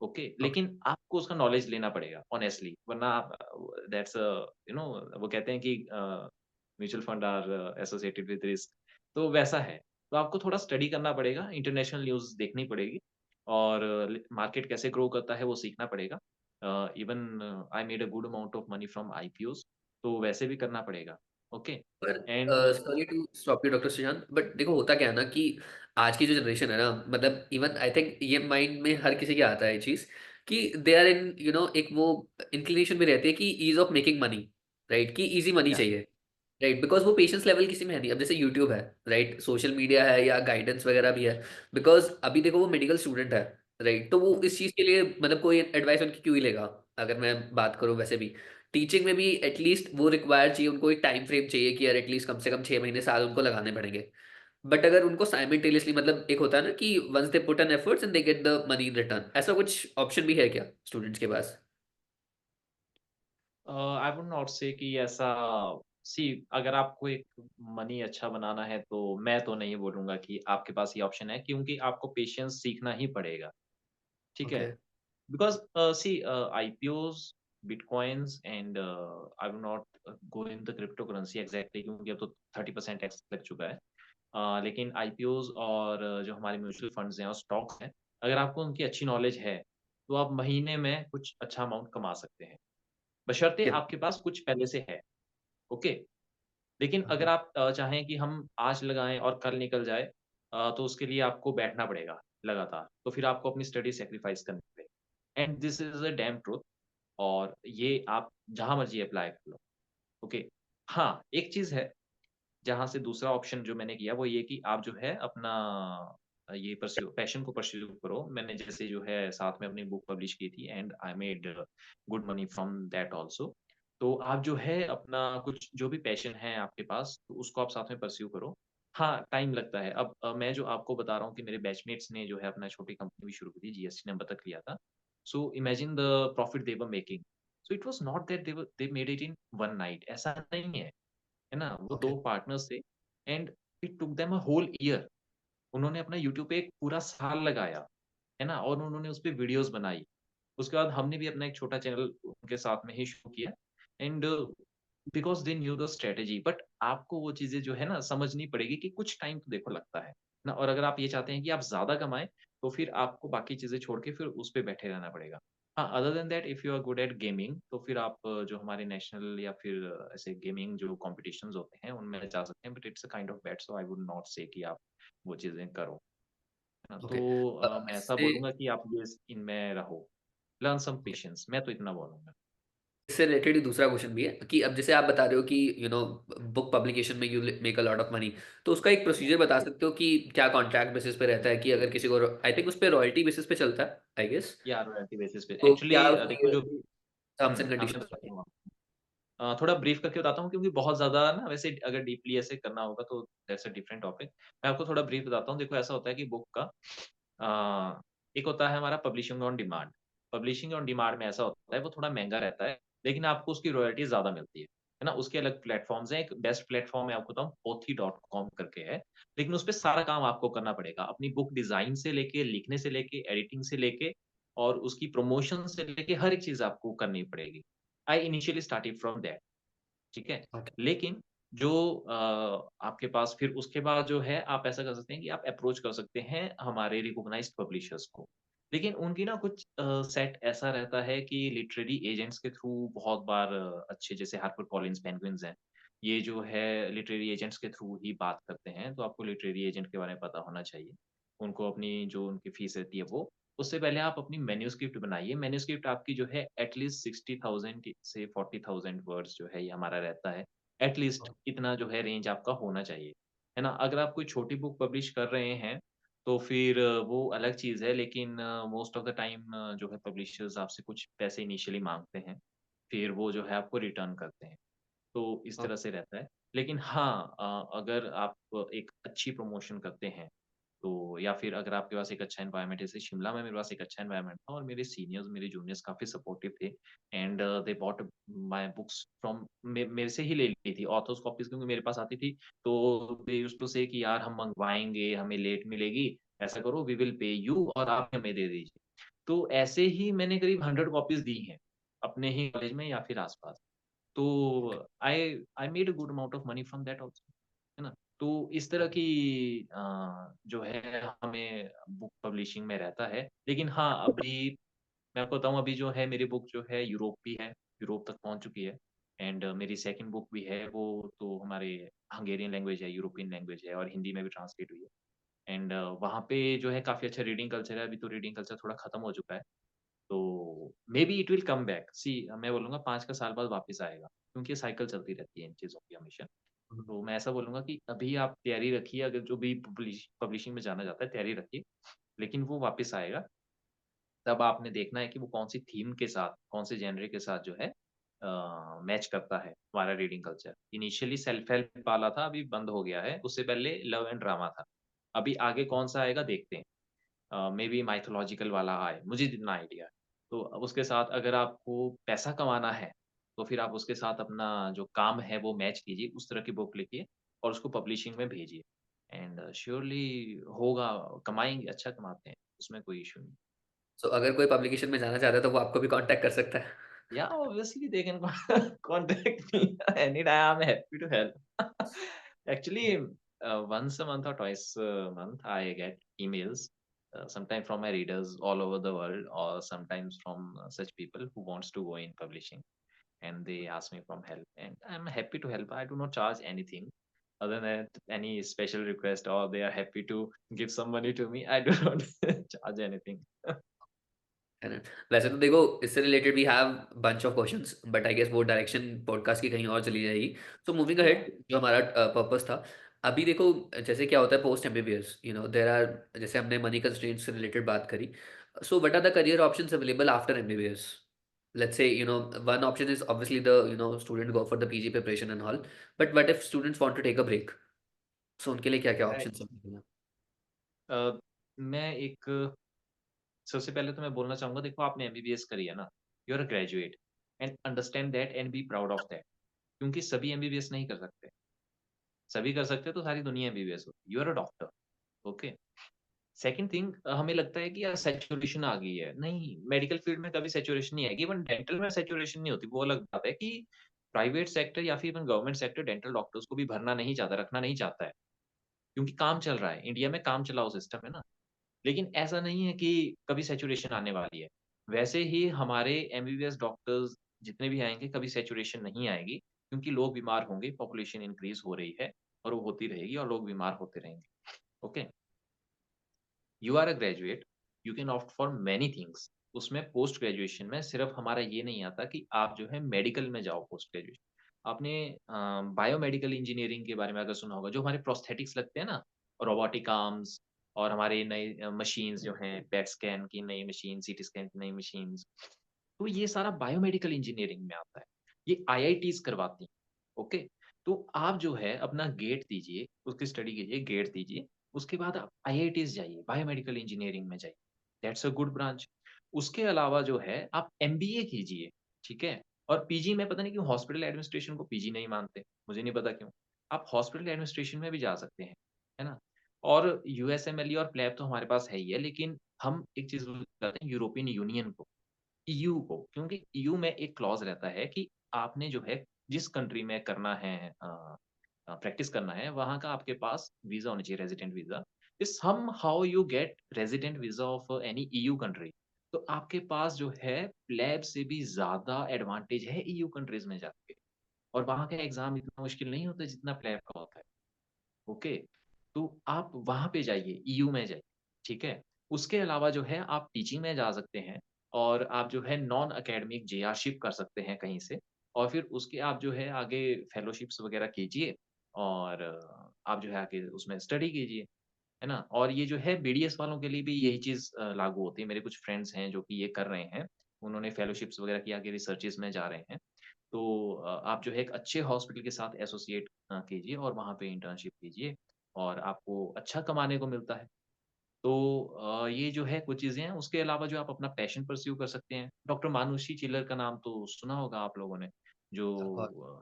okay? Okay. लेकिन आपको उसका नॉलेज लेना पड़ेगा ऑनेस्टली वरना आप दैट्स यू नो वो कहते हैं कि mutual fund are associated with risk तो वैसा है। तो आपको थोड़ा स्टडी करना पड़ेगा, इंटरनेशनल न्यूज़ देखनी पड़ेगी और मार्केट कैसे ग्रो करता है वो सीखना पड़ेगा। Even I made a good amount of money from IPOs तो वैसे भी करना पड़ेगा, ओके? पर and sorry to stop you doctor Sushant, but देखो होता क्या है ना कि आज की जो जनरेशन है ना, मतलब इवन आई थिंक ये माइंड में हर किसी के आता है ये चीज कि दे आर इन एक वो इंक्लिनेशन भी रहती है कि ease of making money, right, कि इजी मनी या चाहिए, राइट, बिकॉज वो पेशेंस लेवल किसी में है नहीं। अब जैसे यूट्यूब है, राइट, सोशल मीडिया है या गाइडेंस वगैरह भी है, बिकॉज अभी देखो वो मेडिकल स्टूडेंट है, राइट, तो वो इस चीज के लिए मतलब कोई एडवाइस उनकी क्यों ही लेगा? अगर मैं बात करूं वैसे भी टीचिंग में भी एटलीस्ट वो रिक्वायर चाहिए, उनको एक टाइम फ्रेम चाहिए कि यार एटलीस्ट कम से कम 6 महीने साल उनको लगाने पड़ेंगे। बट अगर उनको साइमल्टेनियसली, मतलब एक होता है ना कि once they put an efforts and they get the money in return, ऐसा कुछ ऑप्शन भी है क्या स्टूडेंट्स के पास? आई वुड नॉट से कि ऐसा सी अगर आपको एक मनी अच्छा बनाना है तो मैं तो नहीं बोलूँगा कि आपके पास ये ऑप्शन है क्योंकि आपको पेशेंस सीखना ही पड़ेगा, ठीक है? Okay. Because see IPOs, bitcoins and I will not go in the crypto currency exactly क्योंकि अब तो 30% टैक्स लग चुका है। लेकिन आईपीओज़ और जो हमारे म्यूचुअल फंड्स हैं और स्टॉक्स हैं, अगर आपको उनकी अच्छी नॉलेज है, तो आप महीने में कुछ अच्छा अमाउंट कमा सकते हैं, बशर्ते कित- आपके पास कुछ पहले से है, ओके? लेकिन अगर ओके। आप चाहें कि हम आज लगाएँ और कल निकल जाए तो उसके लिए आपको बैठना पड़ेगा लगातार। तो फिर आपको अपनी स्टडी सैक्रिफाइस करनी पड़ेगी and this is a dam truth और ये आप जहाँ मर्ज़ी अप्लाई कर लो, ओके। हाँ, एक चीज़ है जहाँ से दूसरा ऑप्शन जो मैंने किया वो ये कि आप जो है अपना ये परस्यू पैशन को परस्यू करो। मैंने जैसे जो है साथ में अपनी बुक पब्लिश की थी and I made good money from that also. तो आप जो है अपना कुछ जो भी पैशन है आपके पास, तो उसको आप साथ में परस्यू करो। हाँ, टाइम लगता है। अब मैं जो आपको बता रहा हूँ कि मेरे बैचमेट्स ने जो है अपना छोटी कंपनी भी शुरू की थी, जीएसटी नंबर तक लिया था। So imagine the profit they were making. So it was not that they made it in one night ऐसा नहीं है ना? वो ओके। 2 पार्टनर्स थे and it took them a whole year. उन्होंने अपना यूट्यूब पे एक पूरा साल लगाया, है ना? और उन्होंने उसपे वीडियोज़ बनाई। उसके बाद हमने भी अपना एक छोटा चैनल उनके साथ में ही शुरू किया and because they knew the strategy, but आपको वो चीज़ें जो है ना समझनी पड़ेगी कि कुछ टाइम तो देखो लगता है ना, और अगर आप ये चाहते हैं कि आप ज़्यादा कमाएँ, तो फिर आपको बाकी चीज़ें छोड़ के फिर उस पे बैठे रहना पड़ेगा। हाँ, other than that if you are good at gaming, तो फिर आप जो हमारे नेशनल या फिर ऐसे गेमिंग जो कॉम्पिटिशन्स होते हैं, उनमें जा सकते हैं, but it's a kind of bat, so I would not से कि आप वो चीज़ें करो, है ना? ओके। तो मैं ऐसा इससे बोलूँगा कि आप ये इनमें रहो, लर्न सम पेशेंस, मैं तो इतना बोलूँगा। इससे रिलेटेड ही दूसरा क्वेश्चन भी है कि अब जैसे आप बता रहे हो कि बुक पब्लिकेशन में you make a lot of money, तो उसका एक प्रोसीजर बता सकते हो कि क्या कॉन्ट्रैक्ट बेसिस पे रहता है कि अगर किसी को, आई थिंक उस पे रॉयल्टी बेसिस पे चलता है आई गेस। या रॉयल्टी बेसिस पे तो एक्चुअली क्या देखो उसकी जो टर्म्स एंड मैं कंडीशंस होती बताता हूँ आपको। थोड़ा ब्रीफ करके बताता हूँ क्योंकि बहुत ज़्यादा ना वैसे अगर डीपली ऐसे करना होगा तो दैट्स अ डिफरेंट टॉपिक। मैं आपको थोड़ा ब्रीफ बताता हूँ। देखो ऐसा होता है कि बुक का एक होता है हमारा publishing on demand. Publishing on demand में ऐसा होता है वो थोड़ा महँगा रहता है, लेकिन आपको उसकी रॉयल्टी ज़्यादा मिलती है ना? उसके अलग प्लेटफ़ॉर्म्स हैं, एक बेस्ट प्लेटफ़ॉर्म मैं आपको बताऊँ pothi.com करके है, लेकिन उसपे सारा काम आपको करना पड़ेगा। अपनी बुक डिज़ाइन से लेके, लिखने से लेके, एडिटिंग से लेके और उसकी प्रमोशन से लेके हर एक चीज़ आपको करनी पड़ेगी। आई इनिशियली स्टार्टेड फ्रॉम दैट। ठीक है? ओके। लेकिन जो आपके पास फिर उसके बाद जो है आप ऐसा कर सकते हैं कि आप अप्रोच कर सकते हैं हमारे रिकॉग्नाइज्ड पब्लिशर्स को। लेकिन उनकी ना कुछ सेट ऐसा रहता है कि लिटरेरी एजेंट्स के थ्रू बहुत बार अच्छे जैसे हार्पर कॉलिन्स, पेंगुइन्स हैं। ये जो है लिटरेरी एजेंट्स के थ्रू ही बात करते हैं, तो आपको लिटरेरी एजेंट के बारे में पता होना चाहिए। उनको अपनी जो उनकी फीस रहती है वो। उससे पहले आप अपनी मैन्युस्क्रिप्ट बनाइए। मैन्युस्क्रिप्ट आपकी जो है एट लीस्ट 60,000 से 40,000 वर्ड्स जो है ये हमारा रहता है। एट लीस्ट इतना जो है रेंज आपका होना चाहिए, है ना? अगर आप कोई छोटी बुक पब्लिश कर रहे हैं, तो फिर वो अलग चीज़ है लेकिन मोस्ट ऑफ द टाइम जो है पब्लिशर्स आपसे कुछ पैसे इनिशियली माँगते हैं, फिर वो जो है आपको रिटर्न करते हैं। तो इस तरह से रहता है। लेकिन हाँ अगर आप एक अच्छी प्रमोशन करते हैं तो या फिर अगर आपके पास एक अच्छा एनवायरनमेंट जैसे शिमला में मेरे पास एक अच्छा एनवायरनमेंट था और मेरे सीनियर्स, मेरे जूनियर्स काफ़ी सपोर्टिव थे and they bought my books from मेरे से ही ले ली थी ऑथर्स कॉपीज़ क्योंकि मेरे पास आती थी, तो दे यूज्ड टू से कि यार हम मँगवाएँगे, हमें लेट मिलेगी, ऐसा करो वी विल पे यू और आप हमें दे दीजिए। तो ऐसे ही मैंने करीब 100 कॉपीज़ दी हैं, अपने ही कॉलेज में या फिर आस-पास। तो आई made a good amount of money from that also, है ना? तो इस तरह की जो है हमें बुक पब्लिशिंग में रहता है। लेकिन हाँ, अभी मैं आपको बताऊँ अभी जो है मेरी बुक जो है यूरोप भी है, यूरोप तक पहुँच चुकी है एंड मेरी सेकंड बुक भी है वो तो हमारे हंगेरियन लैंग्वेज है, यूरोपियन लैंग्वेज है और हिंदी में भी ट्रांसलेट हुई है एंड वहाँ पे जो है काफ़ी अच्छा रीडिंग कल्चर है, अभी तो रीडिंग कल्चर थोड़ा खत्म हो चुका है। तो maybe it will come back. See मैं बोलूँगा 5 का साल बाद वापस आएगा, क्योंकि साइकिल चलती रहती है इन चीज़ों की हमेशा। तो मैं ऐसा बोलूँगा कि अभी आप तैयारी रखिए अगर जो भी पब्लिशिंग में जाना चाहता है तैयारी रखिए, लेकिन वो वापस आएगा। तब आपने देखना है कि वो कौन-सी थीम के साथ, कौन से जेनर के साथ जो है मैच करता है हमारा reading culture. Initially self help वाला था, अभी बंद हो गया है। उससे पहले लव एंड ड्रामा था। अभी आगे कौन-सा आएगा देखते हैं। मेबी माइथोलॉजिकल वाला आए, मुझे जितना आइडिया है। तो अब उसके साथ अगर आपको पैसा कमाना है, तो फिर आप उसके साथ अपना जो काम है वो मैच कीजिए, उस तरह की बुक लिखिए और उसको पब्लिशिंग में भेजिए एंड श्योरली होगा, कमाएँगे, अच्छा कमाते हैं, उसमें कोई इश्यू नहीं। सो अगर कोई पब्लिकेशन में जाना चाहता है तो वो आपको भी कांटेक्ट कर सकता है। Yeah, obviously they can contact me anytime. I'm happy to help. Actually, once a month or twice a month, I get emails, sometimes from my readers all over the world, or sometimes from such people who wants to go in publishing, and they ask me from help, and I'm happy to help. I do not charge anything. Other than any special request, or they are happy to give some money to me, I do not charge anything. है ना? वैसे तो देखो इससे related we have bunch of questions but I guess वो direction podcast की कहीं और चली जाएगी। So moving Yeah. अहेड, जो हमारा पर्पस था, अभी देखो जैसे क्या होता है पोस्ट एमबीबीएस, देयर आर, जैसे हमने मनी कंस्ट्रेंट्स से रिलेटेड बात करी, so what are the career options available after MBBS? Let's say one option is obviously the student go for the PG preparation and all, but what if students want to take a break? So उनके लिए क्या क्या Right. Options available हैं? मैं एक सबसे पहले तो मैं बोलना चाहूँगा देखो आपने एमबीबीएस करी है ना, you are a graduate and understand that and be proud of that क्योंकि सभी एमबीबीएस नहीं कर सकते। सभी कर सकते हैं तो सारी दुनिया एमबीबीएस होती। You are a doctor, okay. Second thing हमें लगता है कि यार सैचुरेशन आ गई है। नहीं, मेडिकल फील्ड में कभी सैचुरेशन नहीं आएगी, इवन डेंटल में सैचुरेशन नहीं होती। वो अलग बात है कि प्राइवेट सेक्टर या फिर even government sector dental doctors को भी भरना नहीं चाहता, रखना नहीं चाहता है, क्योंकि काम चल रहा है। इंडिया में काम चलाऊ सिस्टम है ना। लेकिन ऐसा नहीं है कि कभी सैचुरेशन आने वाली है। वैसे ही हमारे एमबीबीएस डॉक्टर्स जितने भी आएँगे, कभी सैचुरेशन नहीं आएगी, क्योंकि लोग बीमार होंगे, पॉपुलेशन इंक्रीज़ हो रही है और वो होती रहेगी और लोग बीमार होते रहेंगे। Okay? You are a graduate, you can opt for many things. उसमें पोस्ट ग्रेजुएशन में सिर्फ हमारा ये नहीं आता कि आप जो है मेडिकल में जाओ पोस्ट ग्रेजुएशन। आपने बायोमेडिकल इंजीनियरिंग के बारे में अगर सुना होगा, जो हमारे प्रोस्थेटिक्स लगते हैं ना, रोबोटिक आर्म्स और हमारे नए मशीन्स जो हैं, पेट स्कैन की नई मशीन, सीटी स्कैन की नई मशीन्स, तो ये सारा बायोमेडिकल इंजीनियरिंग में आता है। ये आईआईटीज़ करवाती हैं, ओके? तो आप जो है अपना गेट दीजिए, उसकी स्टडी कीजिए, गेट दीजिए, उसके बाद आप आईआईटीज़ जाइए, बायोमेडिकल इंजीनियरिंग में जाइए। That's a good branch. उसके अलावा जो है आप एमबीए कीजिए, ठीक है? और पीजी में पता नहीं क्यों हॉस्पिटल एडमिनिस्ट्रेशन को पीजी नहीं मानते, मुझे नहीं पता क्यों? आप हॉस्पिटल एडमिनिस्ट्रेशन में भी जा सकते हैं, है ना? और यूएसएमएलई और प्लैब तो हमारे पास है ही है, लेकिन हम एक चीज़ भूल जाते हैं, यूरोपियन यूनियन को। ईयू को, क्योंकि ईयू में एक क्लॉज़ रहता है कि आपने जो है जिस कंट्री में करना है प्रैक्टिस करना है, वहाँ का आपके पास वीज़ा होना चाहिए, resident visa. If somehow you get resident visa of any EU country, तो आपके पास जो है प्लेब से भी ज़्यादा एडवांटेज है ईयू कंट्रीज़ में जाके, और वहाँ का एग्ज़ाम इतना मुश्किल नहीं होता जितना प्लेब का होता है। ओके, तो आप वहाँ पे जाइए, ईयू में जाइए, ठीक है? उसके अलावा जो है आप टीचिंग में जा सकते हैं और आप जो है नॉन एकेडमिक जेआरशिप कर सकते हैं कहीं से, और फिर उसके आप जो है आगे फेलोशिप्स वगैरह कीजिए और आप जो है आगे उसमें स्टडी कीजिए, है ना? और ये जो है बीडीएस वालों के लिए भी यही चीज़ लागू होती है। मेरे कुछ फ्रेंड्स हैं जो कि ये कर रहे हैं, उन्होंने फेलोशिप्स वगैरह की, आगे रिसर्चेज़ में जा रहे हैं। तो आप जो है एक अच्छे हॉस्पिटल के साथ एसोसिएट कीजिए और वहाँ पे इंटर्नशिप कीजिए और आपको अच्छा कमाने को मिलता है। तो ये जो है कुछ चीज़ें हैं, उसके अलावा जो आप अपना पैशन परस्यू कर सकते हैं। डॉक्टर मानुषी चिल्लर का नाम तो सुना होगा आप लोगों ने, ऑफ कोर्स। जो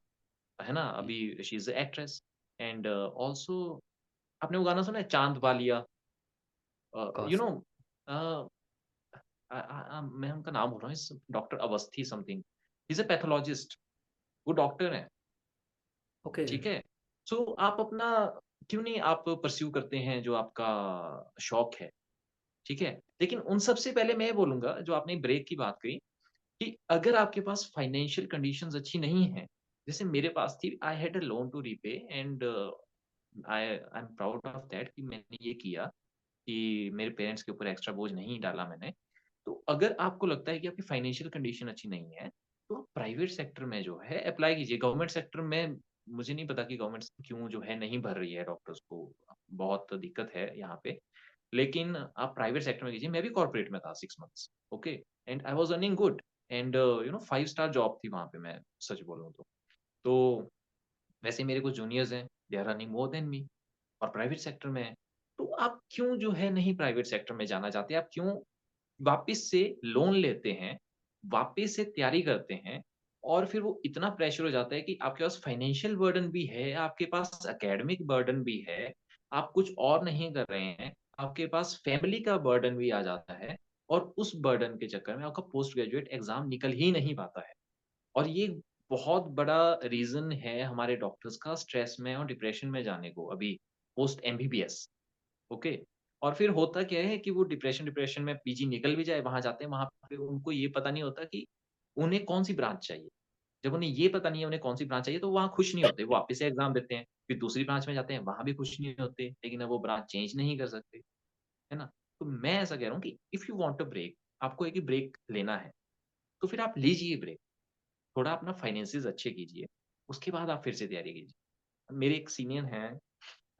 है ना, अभी she is a actress and also आपने वो गाना सुना है चाँद वालिया? यू नो अ मैं उनका नाम भूल रहा हूँ, इस doctor Awasthi something, he is a pathologist, वो डॉक्टर हैं। ओके। ठीक है? सो आप अपना क्यों नहीं आप परस्यू करते हैं जो आपका शौक है, ठीक है? लेकिन उन सब से पहले मैं ये बोलूँगा, जो आपने ब्रेक की बात कही, कि अगर आपके पास फाइनेंशियल कंडीशंस अच्छी नहीं हैं, जैसे मेरे पास थी, I had a loan to repay and I am proud of that कि मैंने ये किया कि मेरे पेरेंट्स के ऊपर एक्स्ट्रा बोझ नहीं डाला मैंने। तो अगर आपको लगता है कि आपकी फाइनेंशियल कंडीशन अच्छी नहीं है, तो आप प्राइवेट सेक्टर में जो है अप्लाई कीजिए। गवर्नमेंट सेक्टर में मुझे नहीं पता कि गवर्नमेंट क्यों जो है नहीं भर रही है डॉक्टर्स को, बहुत दिक्कत है यहाँ पे। लेकिन आप प्राइवेट सेक्टर में कीजिए। मैं भी कॉर्पोरेट में था 6 months, okay? And I was earning good and 5 star job थी वहाँ पे, मैं सच बोलूँ तो। तो वैसे मेरे कुछ जूनियर्स हैं, they are earning more than me और प्राइवेट सेक्टर में हैं। तो आप क्यों जो है नहीं प्राइवेट सेक्टर में जाना चाहते? आप क्यों वापिस से लोन लेते हैं, वापिस से तैयारी करते हैं और फिर वो इतना प्रेशर हो जाता है कि आपके पास फाइनेंशियल बर्डन भी है, आपके पास एकेडमिक बर्डन भी है, आप कुछ और नहीं कर रहे हैं, आपके पास फैमिली का बर्डन भी आ जाता है और उस बर्डन के चक्कर में आपका पोस्ट ग्रेजुएट एग्ज़ाम निकल ही नहीं पाता है। और ये बहुत बड़ा रीज़न है हमारे डॉक्टर्स का स्ट्रेस में और डिप्रेशन में जाने को अभी पोस्ट एमबीबीएस। ओके। और फिर होता क्या है कि वो डिप्रेशन में पीजी निकल भी जाए, वहाँ जाते हैं, वहाँ पे उनको ये पता नहीं होता कि उन्हें कौन-सी ब्रांच चाहिए। जब उन्हें ये पता नहीं है उन्हें कौन-सी ब्रांच चाहिए, तो वहाँ खुश नहीं होते, वो वापस से एग्ज़ाम देते हैं, फिर दूसरी ब्रांच में जाते हैं, वहाँ भी खुश नहीं होते, लेकिन अब वो ब्रांच चेंज नहीं कर सकते, है ना? तो मैं ऐसा कह रहा हूँ कि if you want a break, आपको एक ही ब्रेक लेना है, तो फिर आप लीजिए ब्रेक, थोड़ा अपना फाइनेंसेस अच्छे कीजिए, उसके बाद आप फिर से तैयारी कीजिए। मेरे एक सीनियर हैं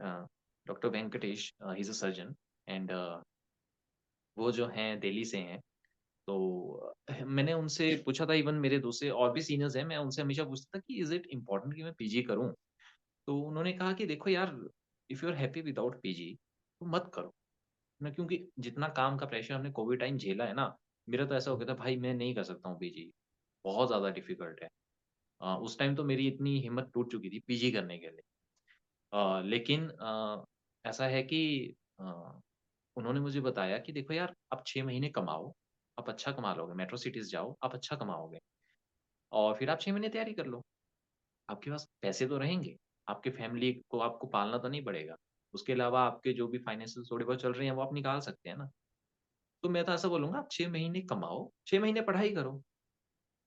uh, doctor Venkatesh, he is a surgeon and वो जो हैं दिल्ली से हैं, तो मैंने उनसे पूछा था, इवन मेरे दूसरे और भी सीनियर्स हैं, मैं उनसे हमेशा पूछता था कि इज़ इट इम्पोर्टेंट कि मैं पीजी करूँ? तो उन्होंने कहा कि देखो यार, if you are happy without PG तो मत करो। ना, क्योंकि जितना काम का प्रेशर हमने कोविड टाइम झेला है ना, मेरा तो ऐसा हो गया था भाई मैं नहीं कर सकता हूँ पीजी, बहुत ज़्यादा डिफ़िकल्ट है। उस टाइम तो मेरी इतनी हिम्मत टूट चुकी थी पीजी करने के लिए। लेकिन ऐसा है कि अ, उन्होंने मुझे बताया कि देखो यार, आप 6 महीने कमाओ, आप अच्छा कमा लोगे, मेट्रो सिटीज़ जाओ, आप अच्छा कमाओगे और फिर आप 6 महीने तैयारी कर लो। आपके पास पैसे तो रहेंगे, आपके फैमिली को आपको पालना तो नहीं पड़ेगा। उसके अलावा आपके जो भी फाइनेंशियल थोड़े बहुत चल रहे हैं, वो आप निकाल सकते हैं ना। तो मैं तो ऐसा बोलूँगा आप 6 महीने कमाओ, 6 महीने पढ़ाई करो,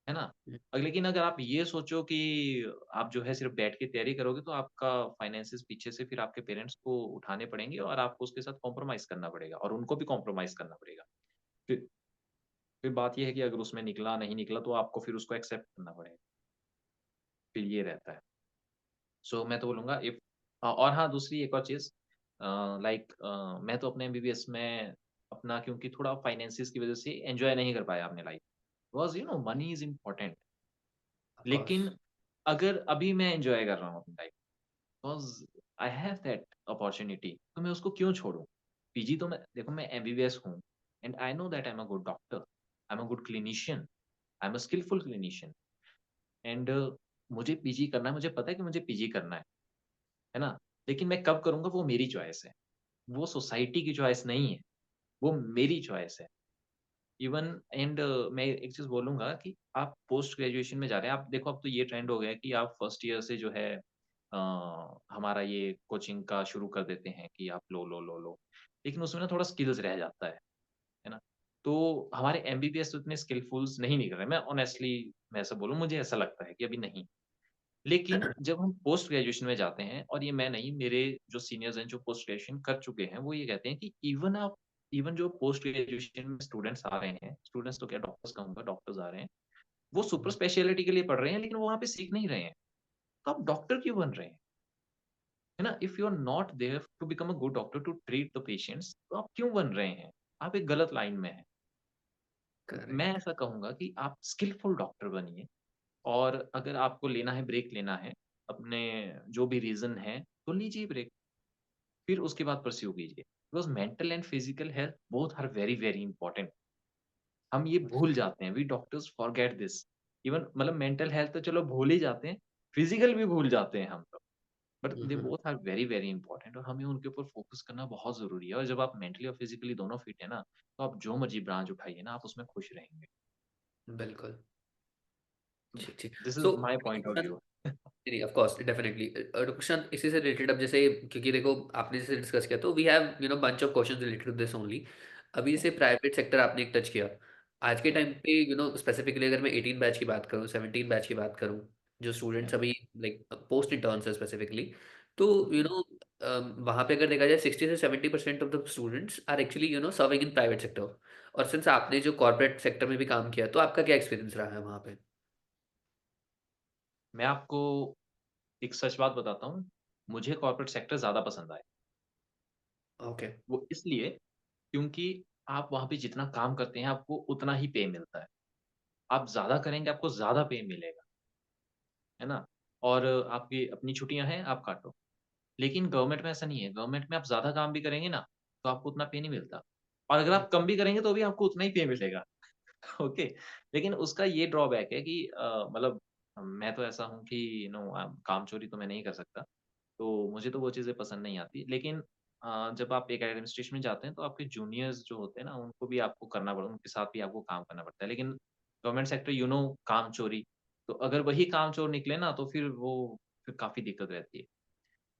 है ना? हुँ, लेकिन अगर आप ये सोचो कि आप जो है सिर्फ़ बैठ के तैयारी करोगे तो आपका फाइनेंसेस पीछे से फिर आपके पेरेंट्स को उठाने पड़ेंगे और आपको उसके साथ कॉम्प्रोमाइज़ करना पड़ेगा और उनको भी कॉम्प्रोमाइज़ करना पड़ेगा। फिर फिर बात ये है कि अगर उसमें निकला, नहीं निकला तो आपको फिर उसको एक्सेप्ट करना पड़ेगा। फिर ये रहता है। सो मैं तो बोलूँगा और हाँ, दूसरी एक और चीज़ लाइक मैं तो अपने एमबीबीएस में अपना क्योंकि थोड़ा फाइनेंसेस की वज़ह से एन्जॉय नहीं कर पाया अपने life because money is important of लेकिन कोर्स। अगर अभी मैं एन्जॉय कर रहा हूँ अपनी life because I have that opportunity तो मैं उसको क्यों छोड़ूँ? पीजी तो मैं देखो मैं एमबीबीएस हूँ and I know that I am a good doctor, I am a good clinician, I am a skilful clinician and मुझे पीजी करना है, मुझे पता है कि मुझे पीजी करना है ना? लेकिन मैं कब करूँगा वो मेरी चॉइस है। वो सोसाइटी की चॉइस नहीं है, वो मेरी चॉइस है। इवन एंड मैं एक चीज़ बोलूँगा कि आप पोस्ट ग्रेजुएशन में जा रहे हैं, आप देखो अब तो ये ट्रेंड हो गया है कि आप फर्स्ट ईयर से जो है हमारा ये कोचिंग का शुरू कर देते हैं कि आप लो। लेकिन उसमें ना थोड़ा स्किल्स रह जाता है ना? तो हमारे एमबीबीएस तो इतने स्किलफुल्स नहीं निकल रहे। मैं ऑनेस्टली मैं ऐसा बोलूँ मुझे ऐसा लगता है कि अभी नहीं। लेकिन जब हम पोस्ट ग्रेजुएशन में जाते हैं और ये मैं नहीं, मेरे जो सीनियर्स हैं, जो पोस्ट ग्रेजुएशन कर चुके हैं, वो ये कहते हैं कि इवन जो पोस्ट ग्रेजुएशन में स्टूडेंट्स आ रहे हैं, स्टूडेंट्स तो क्या डॉक्टर्स कहूँगा, डॉक्टर्स आ रहे हैं, वो सुपर हुँ, स्पेशलिटी के लिए पढ़ रहे हैं, लेकिन वो वहाँ पे सीख नहीं रहे हैं। तो आप डॉक्टर क्यों बन रहे हैं? है ना? If you are not there to become a good doctor to treat the patients, तो आप क्यों बन रहे हैं? आप एक गलत लाइन में हैं। मैं करेक्ट। ऐसा कहूँगा कि आप स्किलफुल डॉक्टर बनिए और अगर आपको लेना है, ब्रेक लेना है, अपने जो भी रीज़न है, तो लीजिए ब्रेक। फिर उसके बाद परस्यू कीजिए। Because mental and physical health both are very, very important. हम ये भूल जाते हैं, we doctors forget this. Even मतलब मेंटल हेल्थ तो चलो भूल ही जाते हैं, फिजिकल भी भूल जाते हैं हम तो। But hmm, they hmm, both are very, very important और हमें उनके ऊपर फोकस करना बहुत ज़रूरी है और जब आप मेंटली और फिजिकली दोनों फिट है ना, तो आप जो मर्ज़ी ब्रांच उठाइए ना, आप उसमें खुश रहेंगे। बिल्कुल। ठीक, ठीक। This so is my point of view. नहीं, ऑफ कोर्स डेफिनिटली प्रशांत इसी से रिलेटेड अब जैसे क्योंकि देखो आपने जैसे डिस्कस किया तो we have bunch of questions related to this only. अभी जैसे प्राइवेट सेक्टर आपने एक टच किया। आज के टाइम पे स्पेसिफिकली अगर मैं 18 बैच की बात करूँ, 17 बैच की बात करूँ, जो स्टूडेंट्स अभी लाइक पोस्ट इंटर्न्स है स्पेसिफिकली, तो वहाँ पे अगर देखा जाए 60 से 70% of the students are actually serving in private sector. और सिंस आपने जो कॉर्पोरेट सेक्टर में भी काम किया तो आपका क्या एक्सपीरियंस रहा है वहाँ पे? मैं आपको एक सच बात बताता हूँ, मुझे कॉर्पोरेट सेक्टर ज़्यादा पसंद आया। ओके। वो इसलिए क्योंकि आप वहाँ पे जितना काम करते हैं, आपको उतना ही पे मिलता है। आप ज़्यादा करेंगे, आपको ज़्यादा पे मिलेगा, है ना? और आपकी अपनी छुट्टियाँ हैं, आप काटो। लेकिन गवर्नमेंट में ऐसा नहीं है, गवर्नमेंट में आप ज़्यादा काम भी करेंगे ना, तो आपको उतना पे नहीं मिलता और अगर आप कम भी करेंगे, तो भी आपको उतना ही पे मिलेगा। ओके, लेकिन उसका ये ड्रॉबैक है कि मतलब मैं तो ऐसा हूँ कि कामचोरी तो मैं नहीं कर सकता, तो मुझे तो वो चीज़ें पसंद नहीं आती। लेकिन जब आप एक एडमिनिस्ट्रेशन में जाते हैं, तो आपके जूनियर्स जो होते हैं ना, उनको भी आपको करना पड़ता है, उनके साथ भी आपको काम करना पड़ता है। लेकिन गवर्नमेंट सेक्टर कामचोरी, तो अगर वही कामचोर निकले ना, तो फिर काफ़ी दिक्कत रहती है।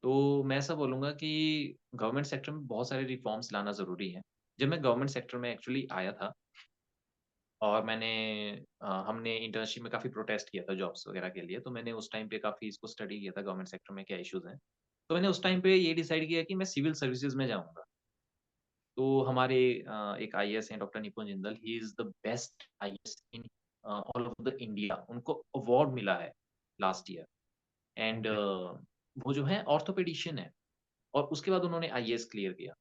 तो मैं ऐसा बोलूँगा कि गवर्नमेंट सेक्टर में बहुत सारे रिफ़ॉर्म्स लाना ज़रूरी है। जब मैं गवर्नमेंट सेक्टर में एक्चुअली आया था और हमने इंटर्नशिप में काफ़ी प्रोटेस्ट किया था जॉब्स वगैरह के लिए, तो मैंने उस टाइम पे काफ़ी इसको स्टडी किया था गवर्नमेंट सेक्टर में क्या इश्यूज़ हैं। तो मैंने उस टाइम पे ये डिसाइड किया कि मैं सिविल सर्विसेज़ में जाऊँगा। तो हमारे एक आईएएस हैं doctor Nipun Jindal, he is the best IAS in all over the India. उनको अवार्ड मिला है लास्ट ईयर एंड ओके। वो जो है ऑर्थोपेडिशियन है और उसके बाद उन्होंने आईएएस क्लियर किया।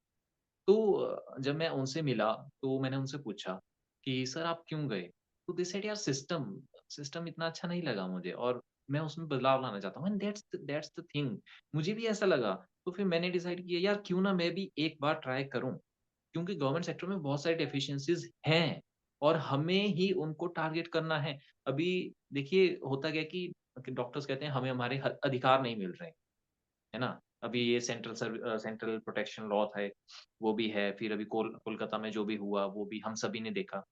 तो जब मैं उनसे मिला, तो मैंने उनसे पूछा कि सर आप क्यों गए? तो दे सेड यार सिस्टम सिस्टम इतना अच्छा नहीं लगा मुझे और मैं उसमें बदलाव लाना चाहता हूँ एंड दैट्स द थिंग। मुझे भी ऐसा लगा, तो फिर मैंने डिसाइड किया यार क्यों ना मैं भी एक बार ट्राई करूँ। क्योंकि गवर्नमेंट सेक्टर में बहुत सारी डेफिशिएंसीज़ हैं और हमें ही उनको टारगेट करना है। अभी देखिए होता क्या है कि डॉक्टर्स कहते हैं हमें हमारे अधिकार नहीं मिल रहे हैं। है ना? अभी ये सेंट्रल प्रोटेक्शन लॉ था एक, वो भी है, फिर अभी कोलकाता में जो भी हुआ, वो भी हम सभी ने देखा।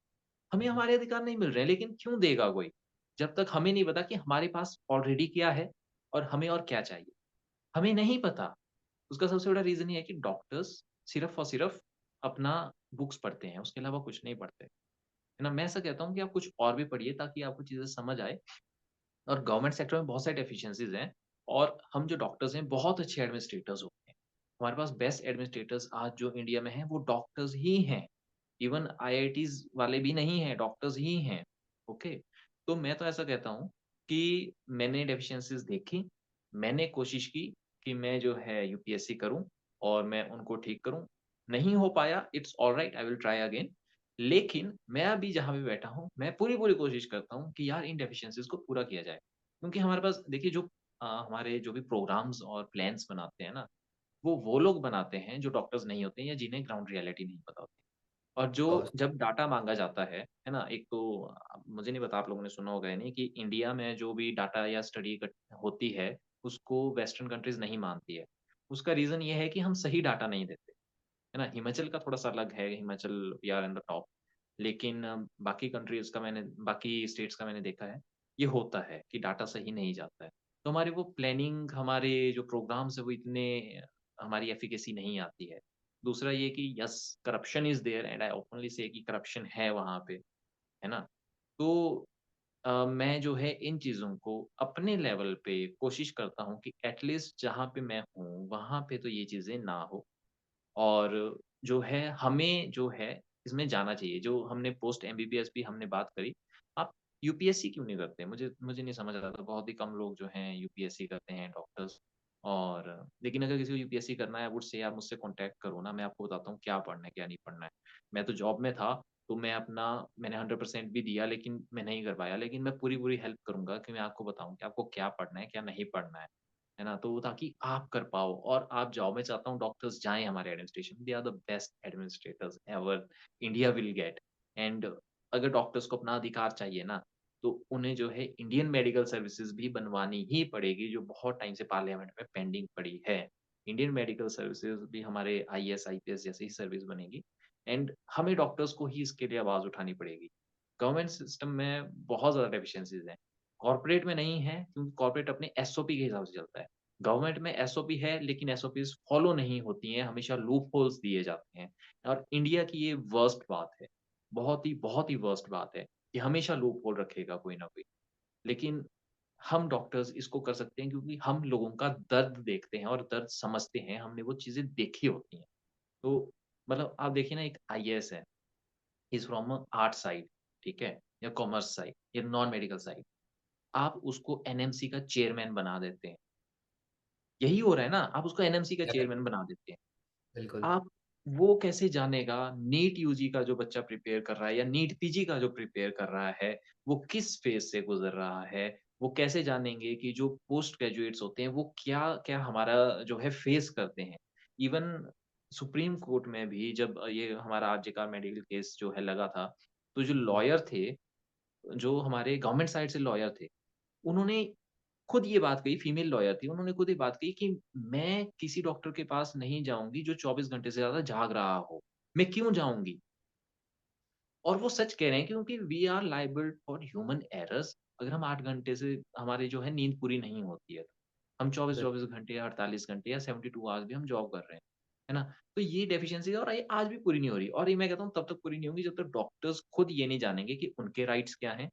हमें हमारे अधिकार नहीं मिल रहे हैं, लेकिन क्यों देगा कोई? जब तक हमें नहीं पता कि हमारे पास ऑलरेडी क्या है। और हमें और क्या चाहिए? हमें नहीं पता। उसका सबसे बड़ा रीज़न ये है कि डॉक्टर्स सिर्फ़ और सिर्फ़ अपना बुक्स पढ़ते हैं, उसके अलावा कुछ नहीं पढ़ते। है ना? मैं ऐसा कहता हूँ कि आप कुछ और भी पढ़िए ताकि आपको चीज़ें समझ आए। और गवर्नमेंट सेक्टर में बहुत सारी डेफिशिएंसीज़ हैं और हम जो डॉक्टर्स हैं, बहुत अच्छे एडमिनिस्ट्रेटर्स होते हैं। हमारे पास बेस्ट एडमिनिस्ट्रेटर्स आज जो इंडिया में हैं, वो डॉक्टर्स ही हैं। इवन आईआईटीज़ वाले भी नहीं हैं, डॉक्टर्स ही हैं। ओके? तो मैं तो ऐसा कहता हूँ कि मैंने डेफिशिएंसीज़ देखी, मैंने कोशिश की कि मैं जो है यूपीएससी करूँ और मैं उनको ठीक करूँ। नहीं हो पाया, it's alright, I will try again. लेकिन मैं अभी जहाँ पे बैठा हूँ, मैं पूरी-पूरी कोशिश करता हूँ कि यार इन डेफिशिएंसीज़ को पूरा किया जाए। क्योंकि हमारे पास देखिए जो हमारे जो भी प्रोग्राम्स और प्लान्स बनाते हैं ना, वो लोग बनाते हैं जो डॉक्टर्स नहीं होते हैं या जिन्हें ग्राउंड रियलिटी नहीं पता होती। और ऑफ जो कोर्स। जब डाटा माँगा जाता है ना? एक तो मुझे नहीं पता आप लोगों ने सुना होगा या नहीं कि इंडिया में जो भी डाटा या स्टडी होती है, उसको वेस्टर्न कंट्रीज़ नहीं मानती है। उसका रीज़न ये है कि हम सही डाटा नहीं देते, है ना? हिमाचल का थोड़ा-सा अलग है, Himachal we are in the top. लेकिन बाकी स्टेट्स का मैंने देखा है, ये होता है कि डाटा सही नहीं जाता है। तो हमारी वो प्लानिंग, हमारे जो प्रोग्राम्स हैं वो इतने हमारी एफिकेसी नहीं आती है। दूसरा ये कि yes, corruption is there and I openly say कि करप्शन है वहाँ पे, है ना? तो मैं जो है इन चीज़ों को अपने लेवल पे कोशिश करता हूँ कि एट लीस्ट जहाँ पे मैं हूँ, वहाँ पे तो ये चीज़ें ना हो। और जो है हमें जो है इसमें जाना चाहिए। जो हमने पोस्ट एमबीबीएस भी हमने बात करी, आप यूपीएससी क्यों नहीं करते? मुझे मुझे नहीं समझ आता, बहुत ही कम लोग जो हैं यूपीएससी करते हैं डॉक्टर्स। और लेकिन अगर किसी को यूपीएससी करना है, आई वुड से यार मुझसे कॉन्टैक्ट करो ना, मैं आपको बताता हूँ क्या पढ़ना है, क्या नहीं पढ़ना है। मैं तो जॉब में था, तो मैंने 100% भी दिया लेकिन मैं नहीं कर पाया। लेकिन मैं पूरी-पूरी हेल्प करूँगा कि मैं आपको बताऊँ कि आपको क्या पढ़ना है, क्या नहीं पढ़ना है ना? तो ताकि आप कर पाओ और आप जाओ। मैं चाहता हूँ डॉक्टर्स जाएँ हमारे administration, they are the best administrators ever India will get. And अगर डॉक्टर्स को अपना अधिकार चाहिए ना, तो उन्हें जो है इंडियन मेडिकल सर्विसेज़ भी बनवानी ही पड़ेगी, जो बहुत टाइम से पार्लियामेंट में पेंडिंग पड़ी है। इंडियन मेडिकल सर्विसेज़ भी हमारे आईएएस, आईपीएस जैसी ही सर्विस बनेगी एंड हमें डॉक्टर्स को ही इसके लिए आवाज़ उठानी पड़ेगी। गवर्नमेंट सिस्टम में बहुत ज़्यादा डेफिशिएंसीज़ हैं। कॉर्पोरेट में नहीं है क्योंकि कॉर्पोरेट अपने एसओपी के हिसाब से चलता है। गवर्नमेंट में एसओपी है लेकिन एसओपीज़ फॉलो नहीं होती हैं, हमेशा लूप होल्स दिए जाते हैं और इंडिया की ये वर्स्ट बात है। बहुत ही वर्स्ट बात है कि हमेशा लूप होल रखेगा कोई ना कोई। लेकिन हम डॉक्टर्स इसको कर सकते हैं क्योंकि हम लोगों का दर्द देखते हैं और दर्द समझते हैं, हमने वो चीज़ें देखी होती हैं। तो मतलब आप देखिए ना, एक आईएएस है, ही इज़ फ्रॉम आर्ट साइड, ठीक है? या कॉमर्स साइड या नॉन मेडिकल साइड। आप उसको एनएमसी का चेयरमैन बना देते हैं। यही हो रहा है ना, आप उसको एनएमसी का करेक्ट। चेयरमैन बना देते हैं। बिल्कुल। आप वो कैसे जानेगा नीट यूजी का जो बच्चा प्रिपेयर कर रहा है या नीट पीजी का जो प्रिपेयर कर रहा है, वो किस फेज़ से गुज़र रहा है? वो कैसे जानेंगे कि जो पोस्ट ग्रेजुएट्स होते हैं, वो क्या-क्या हमारा जो है फेस करते हैं? इवन सुप्रीम कोर्ट में भी जब ये हमारा आरजे का मेडिकल केस जो है लगा था, तो जो लॉयर थे, जो हमारे गवर्नमेंट साइड से लॉयर थे, उन्होंने खुद ये बात कही, फीमेल लॉयर थी, उन्होंने खुद ये बात कही कि मैं किसी डॉक्टर के पास नहीं जाऊँगी जो 24 घंटे से ज़्यादा जाग रहा हो। मैं क्यों जाऊँगी? और वो सच कह रहे हैं क्योंकि we are liable for human errors. अगर हम 8 घंटे से हमारी जो है नींद पूरी नहीं होती है, तो हम बिल्कुल। 24-24 घंटे या 48 घंटे या 72 आवर्स भी हम जॉब कर रहे हैं, है ना? तो ये डेफिशिएंसी है और ये आज भी पूरी नहीं हो रही और ये मैं कहता हूँ तब तक पूरी नहीं होंगी जब तक डॉक्टर्स खुद ये नहीं जानेंगे कि उनके राइट्स क्या हैं,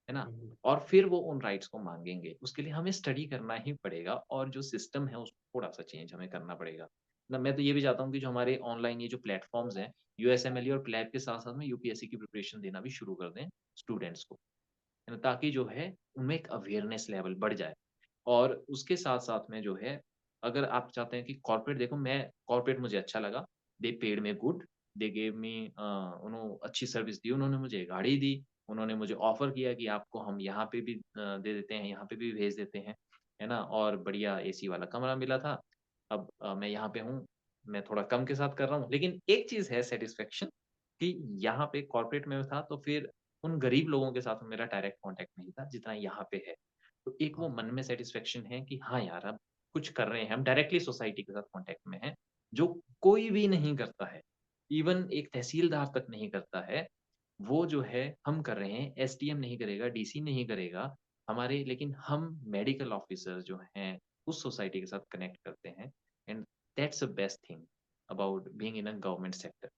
है ना? और फिर वो उन राइट्स को माँगेंगे। उसके लिए हमें स्टडी करना ही पड़ेगा और जो सिस्टम है उसको थोड़ा-सा चेंज हमें करना पड़ेगा। ना मैं तो ये भी चाहता हूँ कि जो हमारे ऑनलाइन ये जो प्लेटफ़ॉर्म्स हैं, यूएसएमएल और प्लैब के साथ-साथ में यूपीएससी की प्रिपरेशन देना भी शुरू कर दें स्टूडेंट्स को, है ना? ताकि जो है उनमें एक अवेयरनेस लेवल बढ़ जाए। और उसके साथ-साथ में जो है, अगर आप चाहते हैं कि कॉर्पोरेट देखो, मैं कॉर्पोरेट मुझे अच्छा लगा, दे paid me good, they gave me उन्हों अच्छी सर्विस दी, उन्होंने मुझे गाड़ी दी, उन्होंने मुझे ऑफ़र किया कि आपको हम यहाँ पे भी दे देते हैं, यहाँ पे भी भेज देते हैं, है ना? और बढ़िया एसी वाला कमरा मिला था। अब मैं यहाँ पे हूँ, मैं थोड़ा कम के साथ कर रहा हूँ, लेकिन एक चीज़ है सैटिस्फैक्शन कि यहाँ पे कॉर्पोरेट में था, तो फिर उन गरीब लोगों के साथ मेरा डायरेक्ट कॉन्टैक्ट नहीं था, जितना यहाँ पे है। तो एक वो मन में सैटिस्फैक्शन है कि हाँ यार, अब कुछ कर रहे हैं, हम डायरेक्टली सोसाइटी के साथ कॉन्टैक्ट में हैं, जो कोई भी नहीं करता है। इवन एक तहसीलदार तक नहीं करता है, वो जो है हम कर रहे हैं, एसडीएम नहीं करेगा, डीसी नहीं करेगा, हमारे लेकिन हम मेडिकल ऑफिसर जो हैं, उस सोसाइटी के साथ कनेक्ट करते हैं and that's the best thing about being in a government sector.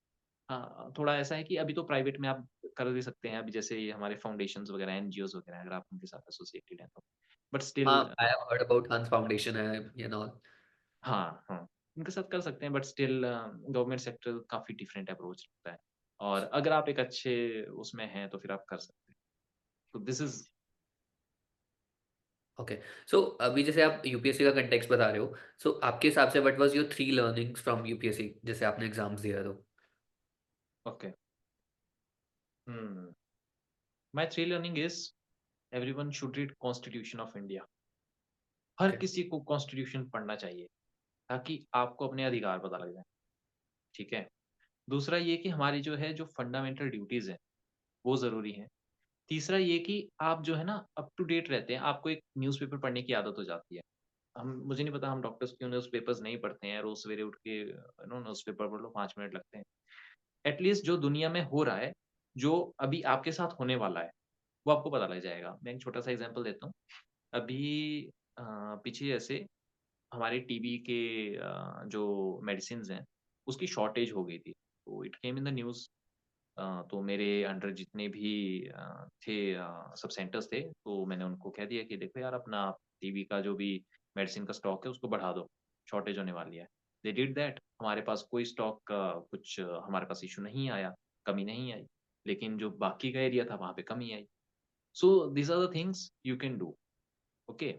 हाँ, थोड़ा ऐसा है कि अभी तो प्राइवेट में आप कर भी सकते हैं, अभी जैसे ये हमारे फाउंडेशंस वगैरह, एनजीओज़ वगैरह अगर आप उनके साथ एसोसिएटेड हैं तो। बट हाँ, still I have heard about हंस फाउंडेशन है, यू नो। हाँ, हाँ, उनके साथ कर सकते हैं बट स्टिल गवर्नमेंट सेक्टर काफ़ी डिफरेंट अप्रोच रखता है और अगर आप एक अच्छे उसमें हैं तो फिर आप कर सकते हैं। तो दिस इज़ ओके। सो अभी जैसे आप यूपीएससी का कंटेक्स्ट बता रहे हो, सो आपके हिसाब से what was your 3 learnings from UPSC जैसे आपने एग्जाम्स दिया तो? Okay. Hmm, my 3 learning is everyone should read constitution of India. Her okay. किसी को कॉन्स्टिट्यूशन पढ़ना चाहिए, ताकि आपको अपने अधिकार पता लग जाएँ, ठीक है? दूसरा ये कि हमारी जो है जो फंडामेंटल ड्यूटीज़ हैं, वो ज़रूरी हैं। तीसरा ये कि आप जो है ना अप टू डेट रहते हैं, आपको एक न्यूज़पेपर पढ़ने की आदत हो जाती है। हम मुझे नहीं पता हम डॉक्टर्स क्यों न्यूज़पेपर्स नहीं पढ़ते हैं, रोज़ सवेरे उठ के न्यूज़पेपर पढ़ लो 5 मिनट लगते हैं। एट लीस्ट जो दुनिया में हो रहा है, जो अभी आपके साथ होने वाला है, वो आपको पता लग जाएगा। मैं एक छोटा-सा एग्ज़ाम्पल देता हूँ। अभी पीछे ऐसे हमारे टीबी के जो मेडिसिन्स हैं, उसकी शॉर्टेज हो गई थी। तो it came in the news तो मेरे अंडर जितने भी थे सब सेंटर्स थे, तो मैंने उनको कह दिया कि देखो यार अपना टीबी का जो भी मेडिसिन का स्टॉक है उसको बढ़ा दो, शॉर्टेज होने वाली है। दे डिड दैट हमारे पास कोई स्टॉक का कुछ हमारे पास इश्यू नहीं आया, कमी नहीं आई। लेकिन जो बाकी का एरिया था वहाँ पे कमी आई। So these are the things you can do. Okay,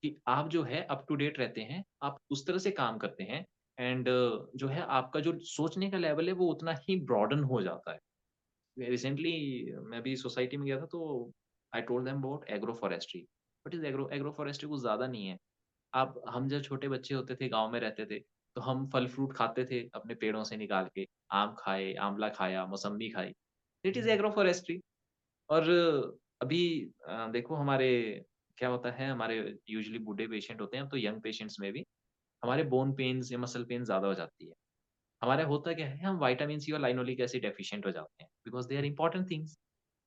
कि आप जो है अप टू डेट रहते हैं, आप उस तरह से काम करते हैं एंड जो है आपका जो सोचने का लेवल है वो उतना ही ब्रॉडन हो जाता है। रिसेंटली मैं भी सोसाइटी में गया था तो I told them about agro forestry. What is agro agro forestry कुछ ज़्यादा नहीं है। आप हम जब छोटे बच्चे होते थे, गाँव में रहते थे, तो हम फल-फ्रूट खाते थे अपने पेड़ों से निकाल के। आम खाए, आँवला खाया, मौसम्बी खाई। That is agro forestry. और अभी देखो हमारे क्या होता है, हमारे यूजुअली बूढ़े पेशेंट होते हैं, तो यंग पेशेंट्स में भी हमारे बोन पेन्स या मसल पेन ज़्यादा हो जाती है। हमारा होता क्या है, हम विटामिन सी और लाइनोलिक एसिड डेफिशिएंट हो जाते हैं, because they are important things,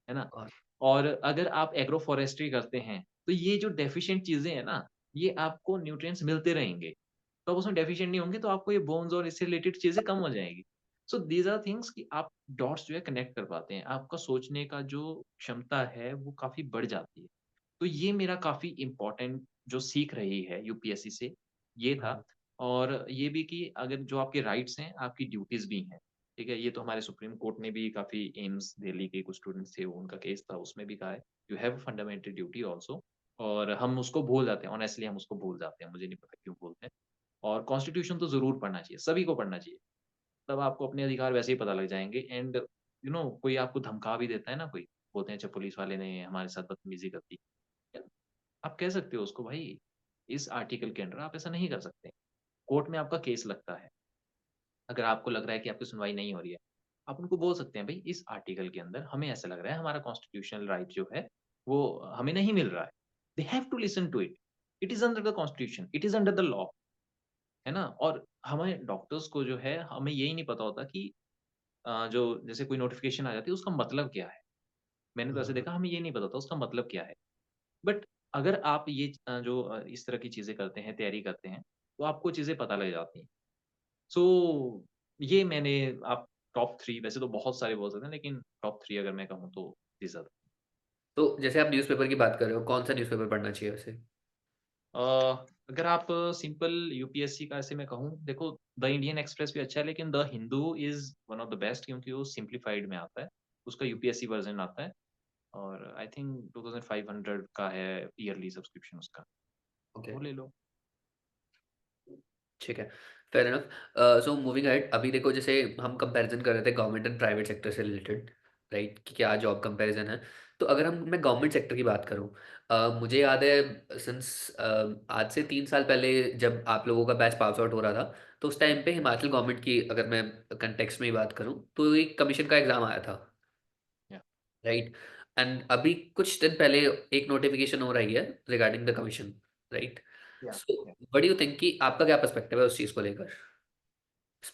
है ना? और और अगर आप एग्रो फॉरेस्ट्री करते हैं, तो ये जो डेफिशिएंट चीज़ें हैं ना, ये आपको न्यूट्रिएंट्स मिलते रहेंगे। तो आप उसमें डेफिशिएंट नहीं होंगे, तो आपको ये बोन्स और इससे रिलेटेड चीज़ें कम हो जाएँगी। सो दीज़ आर थिंग्स कि आप डॉट्स जो है कनेक्ट कर पाते हैं। आपका सोचने का जो क्षमता है, वो काफ़ी बढ़ जाती है। तो ये मेरा काफ़ी इम्पोर्टेंट जो सीख रही है यूपीएससी से, ये था। और ये भी कि अगर जो आपके राइट्स हैं, आपकी ड्यूटीज़ भी हैं, ठीक है? ये तो हमारे सुप्रीम कोर्ट ने भी काफ़ी एम्स दिल्ली के कुछ स्टूडेंट्स थे, उनका केस था, उसमें भी कहा है, you have fundamental duty also. और हम उसको भूल जाते हैं, ऑनेस्टली हम उसको भूल जाते हैं, मुझे नहीं पता क्यों भूलते हैं। और कॉन्स्टिट्यूशन तो ज़रूर पढ़ना चाहिए, सभी को पढ़ना चाहिए, तब आपको अपने अधिकार वैसे ही पता लग जाएँगे एंड कोई आपको धमका भी देता है ना कोई, बोलते हैं अच्छा पुलिस वाले ने हमारे साथ बदतमीज़ी कर दी। आप कह सकते हो उसको भाई, इस आर्टिकल के अंडर आप ऐसा नहीं कर सकते। कोर्ट में आपका केस लगता है। अगर आपको लग रहा है कि आपकी सुनवाई नहीं हो रही है, आप उनको बोल सकते हैं भई इस आर्टिकल के अंदर हमें ऐसा लग रहा है हमारा कॉन्स्टिट्यूशनल राइट जो है, वो हमें नहीं मिल रहा है। They have to listen to it. It is under the constitution, it is under the law, है ना? और हमें डॉक्टर्स को जो है हमें यही नहीं पता होता कि जो जैसे कोई नोटिफ़िकेशन आ जाती है उसका मतलब क्या है? मैंने तो ऐसे देखा हमें ये नहीं पता था उसका मतलब क्या है? बट अगर आप ये इस तरह की चीज़ें करते हैं, तैयारी करते हैं, तो आपको चीज़ें पता लग जाती हैं। सो ये मैंने आप टॉप 3 वैसे तो बहुत सारे बोल सकते हैं, लेकिन टॉप 3 अगर मैं कहूँ तो दीज़ आर तो जैसे आप न्यूज़पेपर की बात कर रहे हो, कौन-सा न्यूज़पेपर पढ़ना चाहिए वैसे? अ, अगर आप सिंपल यूपीएससी का ऐसे मैं कहूँ, देखो द इंडियन एक्सप्रेस भी अच्छा है, लेकिन the Hindu is one of the best क्योंकि वो सिम्प्लिफाइड में आता है। उसका यूपीएससी वर्ज़न आता है और आई थिंक 2500 का है ईयरली सब्सक्रिप्शन उसका, ओके, वो ले लो। ठीक है, fair enough. So moving ahead, अभी देखो जैसे हम कंपैरिज़न कर रहे थे गवर्नमेंट एंड प्राइवेट सेक्टर से रिलेटेड, राइट? कि क्या जॉब कंपैरिज़न है। तो अगर मैं गवर्नमेंट सेक्टर की बात करूँ, मुझे याद है सिंस आज से 3 साल पहले जब आप लोगों का बैच पास आउट हो रहा था, तो उस टाइम पे हिमाचल गवर्नमेंट की अगर मैं कॉन्टेक्स्ट में ही बात करूँ, तो एक कमीशन का एग्ज़ाम आया था। या राइट। एंड अभी कुछ दिन पहले एक नोटिफिकेशन हो रही है रिगार्डिंग द कमीशन, राइट? या सो या व्हाट डू यू थिंक कि आपका क्या पर्सपेक्टिव है उस चीज़ को लेकर?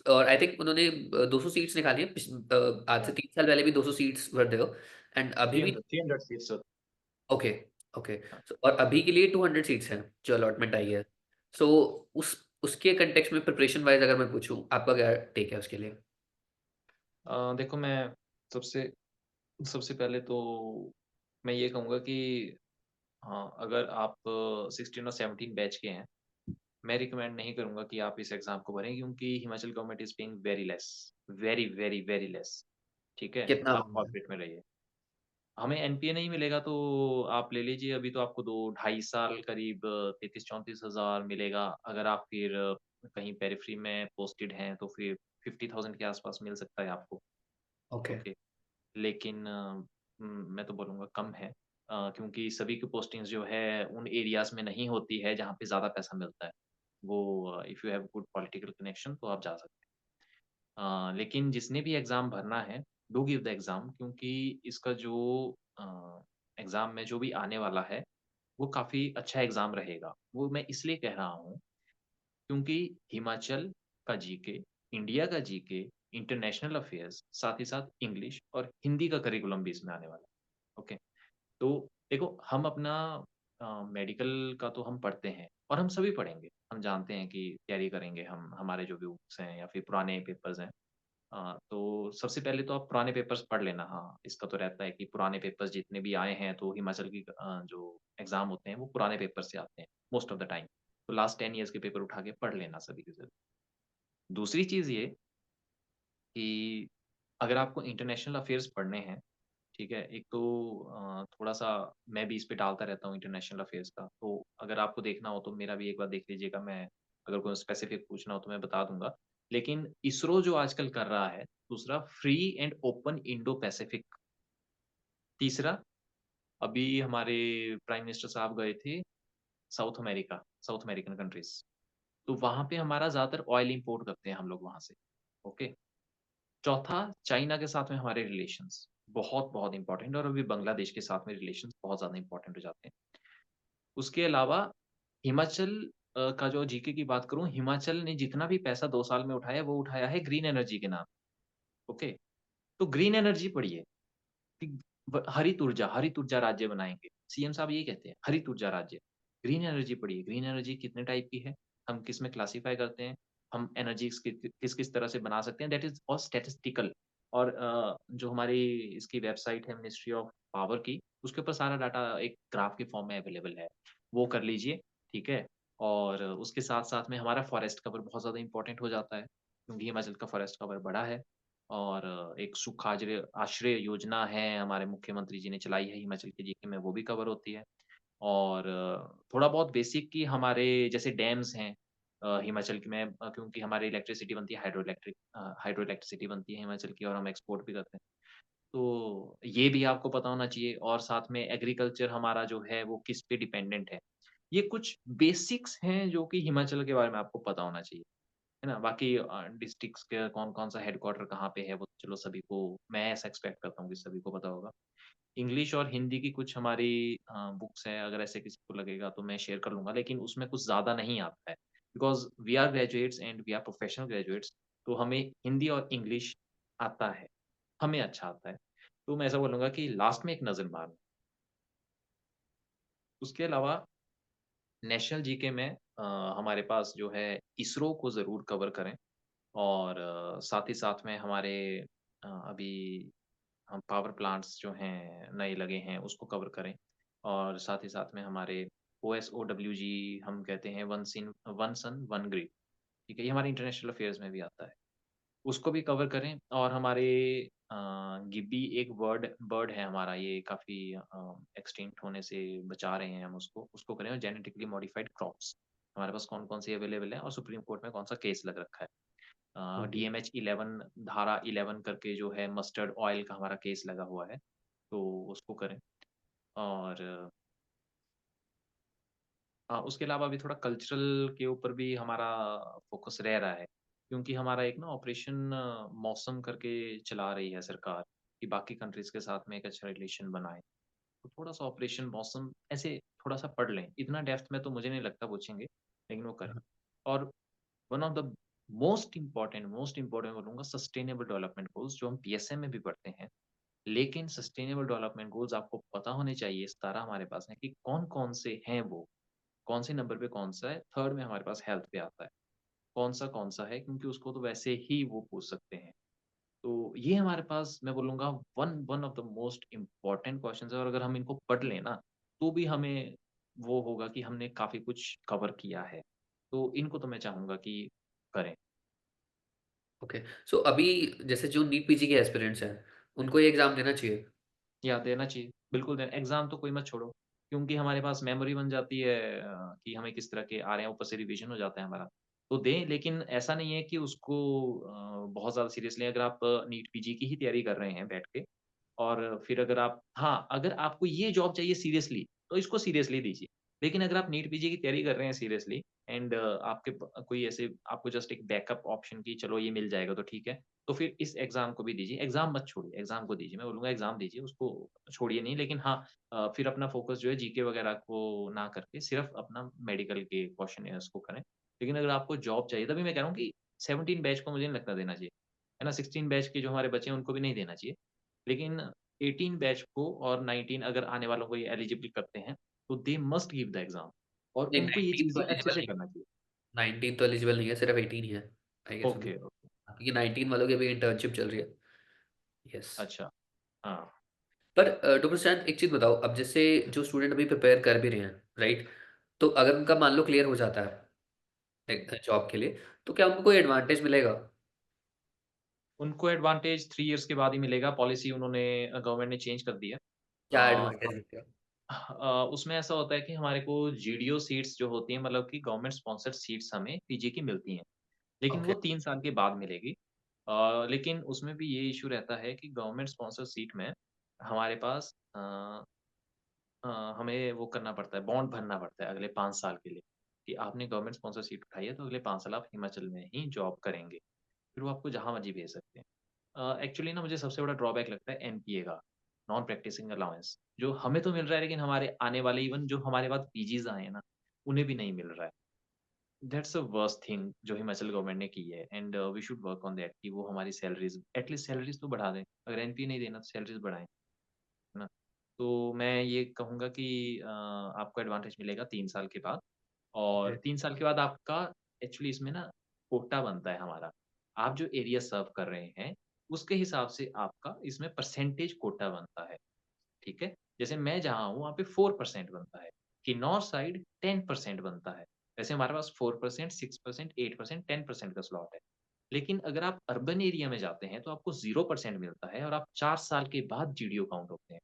और आई थिंक उन्होंने 200 सीट्स निकाली हैं, आज या से 3 साल पहले भी 200 सीट्स वर देयर एंड अभी भी। 300 सीट्स ओके, ओके। हाँ। और अभी के लिए 200 सीट्स हैं जो अलॉटमेंट आई है। सो उस उसके कंटेक्स्ट में प्रिपरेशन वाइज अगर मैं पूछूं, आपका क्या टेक है उसके लिए? देखो मैं सबसे सबसे पहले तो मैं ये कहूँगा कि हाँ, अगर आप 16 और 17 बैच के हैं, मैं रिकमेंड नहीं करूँगा कि आप इस एग्ज़ाम को भरें क्योंकि Himachal government is paying very less, very, very, very less. ठीक है? कितना? आप कॉर्पोरेट में रहिए। हमें एनपीए नहीं मिलेगा तो आप ले लीजिए अभी तो आपको 2 ढाई साल करीब 33-34 हज़ार मिलेगा। अगर आप फिर कहीं पेरिफेरी में पोस्टेड हैं तो फिर 50,000 के आस-पास मिल सकता है आपको। ओके। ओके। लेकिन मैं तो बोलूँगा कम है क्योंकि सभी की पोस्टिंग्स जो है उन एरियाज़ में नहीं होती है जहाँ पे ज़्यादा पैसा मिलता है। वो if you have good political connection तो आप जा सकते हैं। लेकिन जिसने भी एग्ज़ाम भरना है, डू गिव द एग्ज़ाम क्योंकि इसका जो एग्ज़ाम में जो भी आने वाला है, वो काफ़ी अच्छा एग्ज़ाम रहेगा। वो मैं इसलिए कह रहा हूँ क्योंकि हिमाचल का जीके, इंडिया का जीके, इंटरनेशनल अफ़ेयर्स, साथ ही साथ इंग्लिश और हिंदी का करिकुलम भी इसमें आने वाला है। ओके। तो देखो हम अपना मेडिकल का तो हम पढ़ते हैं और हम सभी पढ़ेंगे। हम जानते हैं कि तैयारी करेंगे हम, हमारे जो भी बुक्स हैं या फिर पुराने पेपर्स हैं। तो सबसे पहले तो आप पुराने पेपर्स पढ़ लेना। हाँ, इसका तो रहता है कि पुराने पेपर्स जितने भी आए हैं तो हिमाचल की जो एग्ज़ाम होते हैं वो पुराने पेपर से आते हैं मोस्ट ऑफ द टाइम। तो लास्ट 10 इयर्स के पेपर उठा के पढ़ लेना सभी के सभी। दूसरी चीज़ ये कि अगर आपको इंटरनेशनल अफ़ेयर्स पढ़ने हैं ठीक है, एक तो थोड़ा-सा मैं भी इस पे डालता रहता हूँ इंटरनेशनल अफ़ेयर्स का, तो अगर आपको देखना हो तो मेरा भी एक बार देख लीजिएगा, मैं अगर कोई स्पेसिफ़िक पूछना हो तो मैं बता दूँगा। लेकिन इसरो जो आजकल कर रहा है, दूसरा free and open Indo Pacific, तीसरा अभी हमारे प्राइम मिनिस्टर साहब गए थे south America, south American countries, तो वहाँ पे हमारा ज़्यादातर ऑयल इम्पोर्ट करते हैं हम लोग वहाँ से, ओके। चौथा चाइना के साथ में हमारे रिलेशंस, बहुत-बहुत इम्पोर्टेंट और अभी बांग्लादेश के साथ में रिलेशंस बहुत ज़्यादा इम्पोर्टेंट हो जाते हैं। उसके अलावा हिमाचल का जो जीके की बात करूँ, हिमाचल ने जितना भी पैसा 2 साल में उठाया, वो उठाया है ग्रीन एनर्जी के नाम, ओके? तो ग्रीन एनर्जी पढ़िए कि हरित ऊर्जा राज्य बनाएँगे। सीएम साहब यही कहते हैं, हरित ऊर्जा राज्य। ग्रीन एनर्जी पढ़िए, ग्रीन एनर्जी कितने टाइप की है, हम किसमें क्लासिफ़ाई करते हैं, हम एनर्जीज़ किस-किस तरह से बना सकते हैं, दैट इज़ ऑल स्टैटिस्टिकल और जो हमारी इसकी वेबसाइट है मिनिस्ट्री ऑफ पावर की, उसके ऊपर सारा डाटा एक ग्राफ के फॉर्म में अवेलेबल है। वो कर लीजिए, ठीक है? और उसके साथ-साथ में हमारा फॉरेस्ट कवर बहुत ज़्यादा इम्पोर्टेंट हो जाता है, क्योंकि हिमाचल का फॉरेस्ट कवर बड़ा है। और एक सुखाश्रय आश्रय योजना है, हमारे मुख्यमंत्री जी ने चलाई है हिमाचल के जीके में, वो भी कवर होती है। और थोड़ा बहुत बेसिक कि हमारे जैसे डैम्स हैं हिमाचल के में क्योंकि हमारी इलेक्ट्रिसिटी बनती है हाइड्रो इलेक्ट्रिसिटी बनती है हिमाचल की और हम एक्सपोर्ट भी करते हैं। तो ये भी आपको पता होना चाहिए और साथ में एग्रीकल्चर हमारा जो है वो किस पे डिपेंडेंट है। ये कुछ बेसिक्स हैं जो कि हिमाचल के बारे में आपको पता होना चाहिए। है ना? बाकी डिस्ट्रिक्ट्स के कौन-कौन सा हेडक्वार्टर कहाँ पे है, वो तो चलो सभी को मैं ऐसा एक्सपेक्ट करता हूँ कि सभी को पता होगा। इंग्लिश और हिंदी की कुछ हमारी बुक्स हैं, अगर ऐसे किसी को लगेगा तो मैं शेयर कर लूँगा, लेकिन उसमें कुछ ज़्यादा नहीं आता है। Because we are graduates and we are professional graduates, तो हमें हिंदी और इंग्लिश आता है, हमें अच्छा आता है। तो मैं ऐसा बोलूँगा कि लास्ट में एक नज़र मारना। उसके अलावा नेशनल जीके में हमारे पास जो है इसरो को ज़रूर कवर करें। और साथ ही साथ में हमारे अभी हम पावर प्लांट्स जो हैं नए लगे हैं उसको कवर करें और साथ ही साथ में हमारे ओएसओडब्ल्यूजी हम कहते हैं वन सन वन ग्रिड ठीक है ये हमारे इंटरनेशनल अफेयर्स में भी आता है उसको भी कवर करें और हमारे गिब्बी एक बर्ड बर्ड है हमारा ये काफ़ी एक्सटिंक्ट होने से बचा रहे हैं हम उसको उसको करें और जेनेटिकली मॉडिफाइड क्रॉप्स हमारे पास कौन कौन सी अवेलेबल है और सुप्रीम कोर्ट में कौन सा केस लग रखा है ओके। डीएमएच 11 धारा 11 करके जो है मस्टर्ड ऑयल का हमारा केस लगा हुआ है, तो उसको करें और उसके अलावा अभी थोड़ा कल्चरल के ऊपर भी हमारा फ़ोकस रह रहा है, क्योंकि हमारा एक ना ऑपरेशन मौसम करके चला रही है सरकार, कि बाकी कंट्रीज़ के साथ में एक अच्छा रिलेशन बनाएँ। तो थोड़ा-सा ऑपरेशन मौसम ऐसे थोड़ा-सा पढ़ लें, इतना डेप्थ में तो मुझे नहीं लगता पूछेंगे, लेकिन वो करें। हाँ। और one of the most important बोलूँगा सस्टेनेबल डेवलपमेंट गोल्स जो हम पीएसए में भी पढ़ते हैं, लेकिन सस्टेनेबल डेवलपमेंट गोल्स आपको पता होने चाहिए, 17 हमारे पास हैं कि कौन-कौन से हैं वो, कौन से नंबर पे कौन-सा है, 3rd में हमारे पास हेल्थ पे आता है, कौन-सा कौन-सा है क्योंकि उसको तो वैसे ही वो पूछ सकते हैं। तो ये हमारे पास मैं बोलूँगा one one of the most important questions है और अगर हम इनको पढ़ लें ना, तो भी हमें वो होगा कि हमने काफ़ी कुछ कवर किया है। तो इनको तो मैं चाहूँगा कि करें। ओके। सो अभी जैसे जो नीट पीजी के एस्पिरेंट्स हैं, उनको ये एग्ज़ाम देना चाहिए? या देना चाहिए, बिल्कुल देना एग्ज़ाम तो कोई मत छोड़ो, क्योंकि हमारे पास मेमोरी बन जाती है कि हमें किस तरह के आ रहे हैं, ऊपर से रिवीजन हो जाता है हमारा। तो दें, लेकिन ऐसा नहीं है कि उसको बहुत ज़्यादा सीरियसली अगर आप नीट पीजी की ही तैयारी कर रहे हैं बैठ के और फिर अगर आप हाँ, अगर आपको ये जॉब चाहिए सीरियसली, तो इसको सीरियसली दीजिए। लेकिन अगर आप नीट पीजी की तैयारी कर रहे हैं सीरियसली एंड आपके प कोई ऐसे आपको जस्ट एक बैकअप ऑप्शन कि चलो ये मिल जाएगा तो ठीक है, तो फिर इस एग्ज़ाम को भी दीजिए। एग्ज़ाम मत छोड़िए, एग्ज़ाम को दीजिए। मैं बोलूँगा एग्ज़ाम दीजिए, उसको छोड़िए नहीं। लेकिन हाँ फिर अपना फ़ोकस जो है जीके वगैरह को ना करके सिर्फ़ अपना मेडिकल के क्वेश्चनियर्स को करें। लेकिन अगर आपको जॉब चाहिए तभी मैं कह रहा हूँ कि 17 बैच को मुझे नहीं लगता देना चाहिए। है ना? 16 बैच के जो हमारे बचे हैं उनको भी नहीं देना चाहिए। लेकिन 18 बैच को और 19 अगर आने वालों को ये एलिजिबल करते हैं, तो they must give the exam और नहीं, उनको ये 19 तो चीज़ें अच्छे एलिजिबल से नहीं करना चाहिए। 19 तो एलिजिबल नहीं है, सिर्फ 18 ही है, आई गेस अभी। Okay, okay. क्योंकि 19 वालों की अभी इंटर्नशिप चल रही है। यस। अच्छा, हाँ। पर डॉक्टर सैन एक चीज़ बताओ, अब जैसे जो स्टूडेंट अभी प्रिपेयर कर भी रहे हैं, राइट? तो अगर उनका मान लो क्लियर हो जाता है एक जॉब के लिए, तो क्या उनको कोई एडवांटेज मिलेगा? उनको एडवांटेज 3 इयर्स के बाद ही मिलेगा, पॉलिसी उन्होंने गवर्नमेंट ने चेंज कर दी है। क्या अ एडवांटेज मिलेगा? उसमें ऐसा होता है कि हमारे को जीडीओ सीट्स जो होती हैं मतलब कि गवर्नमेंट स्पॉन्सर्ड सीट्स हमें पीजी की मिलती हैं, लेकिन ओके। वो 3 साल के बाद मिलेगी। लेकिन उसमें भी ये इश्यू रहता है कि गवर्नमेंट स्पॉन्सर्ड सीट में हमारे पास अ, हमें वो करना पड़ता है, बॉन्ड भरना पड़ता है अगले 5 साल के लिए, कि आपने गवर्नमेंट स्पॉन्सर्ड सीट उठाई है तो अगले 5 साल आप हिमाचल में ही जॉब करेंगे। फिर वो आपको जहाँ मर्ज़ी भेज सकते हैं। एक्चुअली ना मुझे सबसे बड़ा ड्रॉबैक लगता है एनपीए का, नॉन प्रैक्टिसिंग अलाउंस, जो हमें तो मिल रहा है लेकिन हमारे आने वाले इवन जो हमारे बाद पीजीज़ आए हैं ना, उन्हें भी नहीं मिल रहा है। दैट्स अ वर्स्ट थिंग जो हिमाचल गवर्नमेंट ने की है and we should work on that कि वो हमारी सैलरीज़ एटलीस्ट सैलरीज़ तो बढ़ा दें। अगर एनपीए नहीं देना तो सैलरीज़ बढ़ाएँ, है ना? तो मैं ये कहूँगा कि आपको एडवांटेज मिलेगा 3 साल के बाद और 3 साल के बाद आपका एक्चुअली इसमें ना कोटा बनता है हमारा। आप जो एरिया सर्व कर रहे हैं, उसके हिसाब से आपका इसमें परसेंटेज कोटा बनता है, ठीक है? जैसे मैं जहाँ हूँ, वहाँ पे 4% बनता है, किन्नौर साइड 10% बनता है। वैसे हमारे पास 4%, 6%, 8%, 10% का स्लॉट है। लेकिन अगर आप अर्बन एरिया में जाते हैं, तो आपको 0% मिलता है और आप 4 साल के बाद जीडीओ काउंट होते हैं।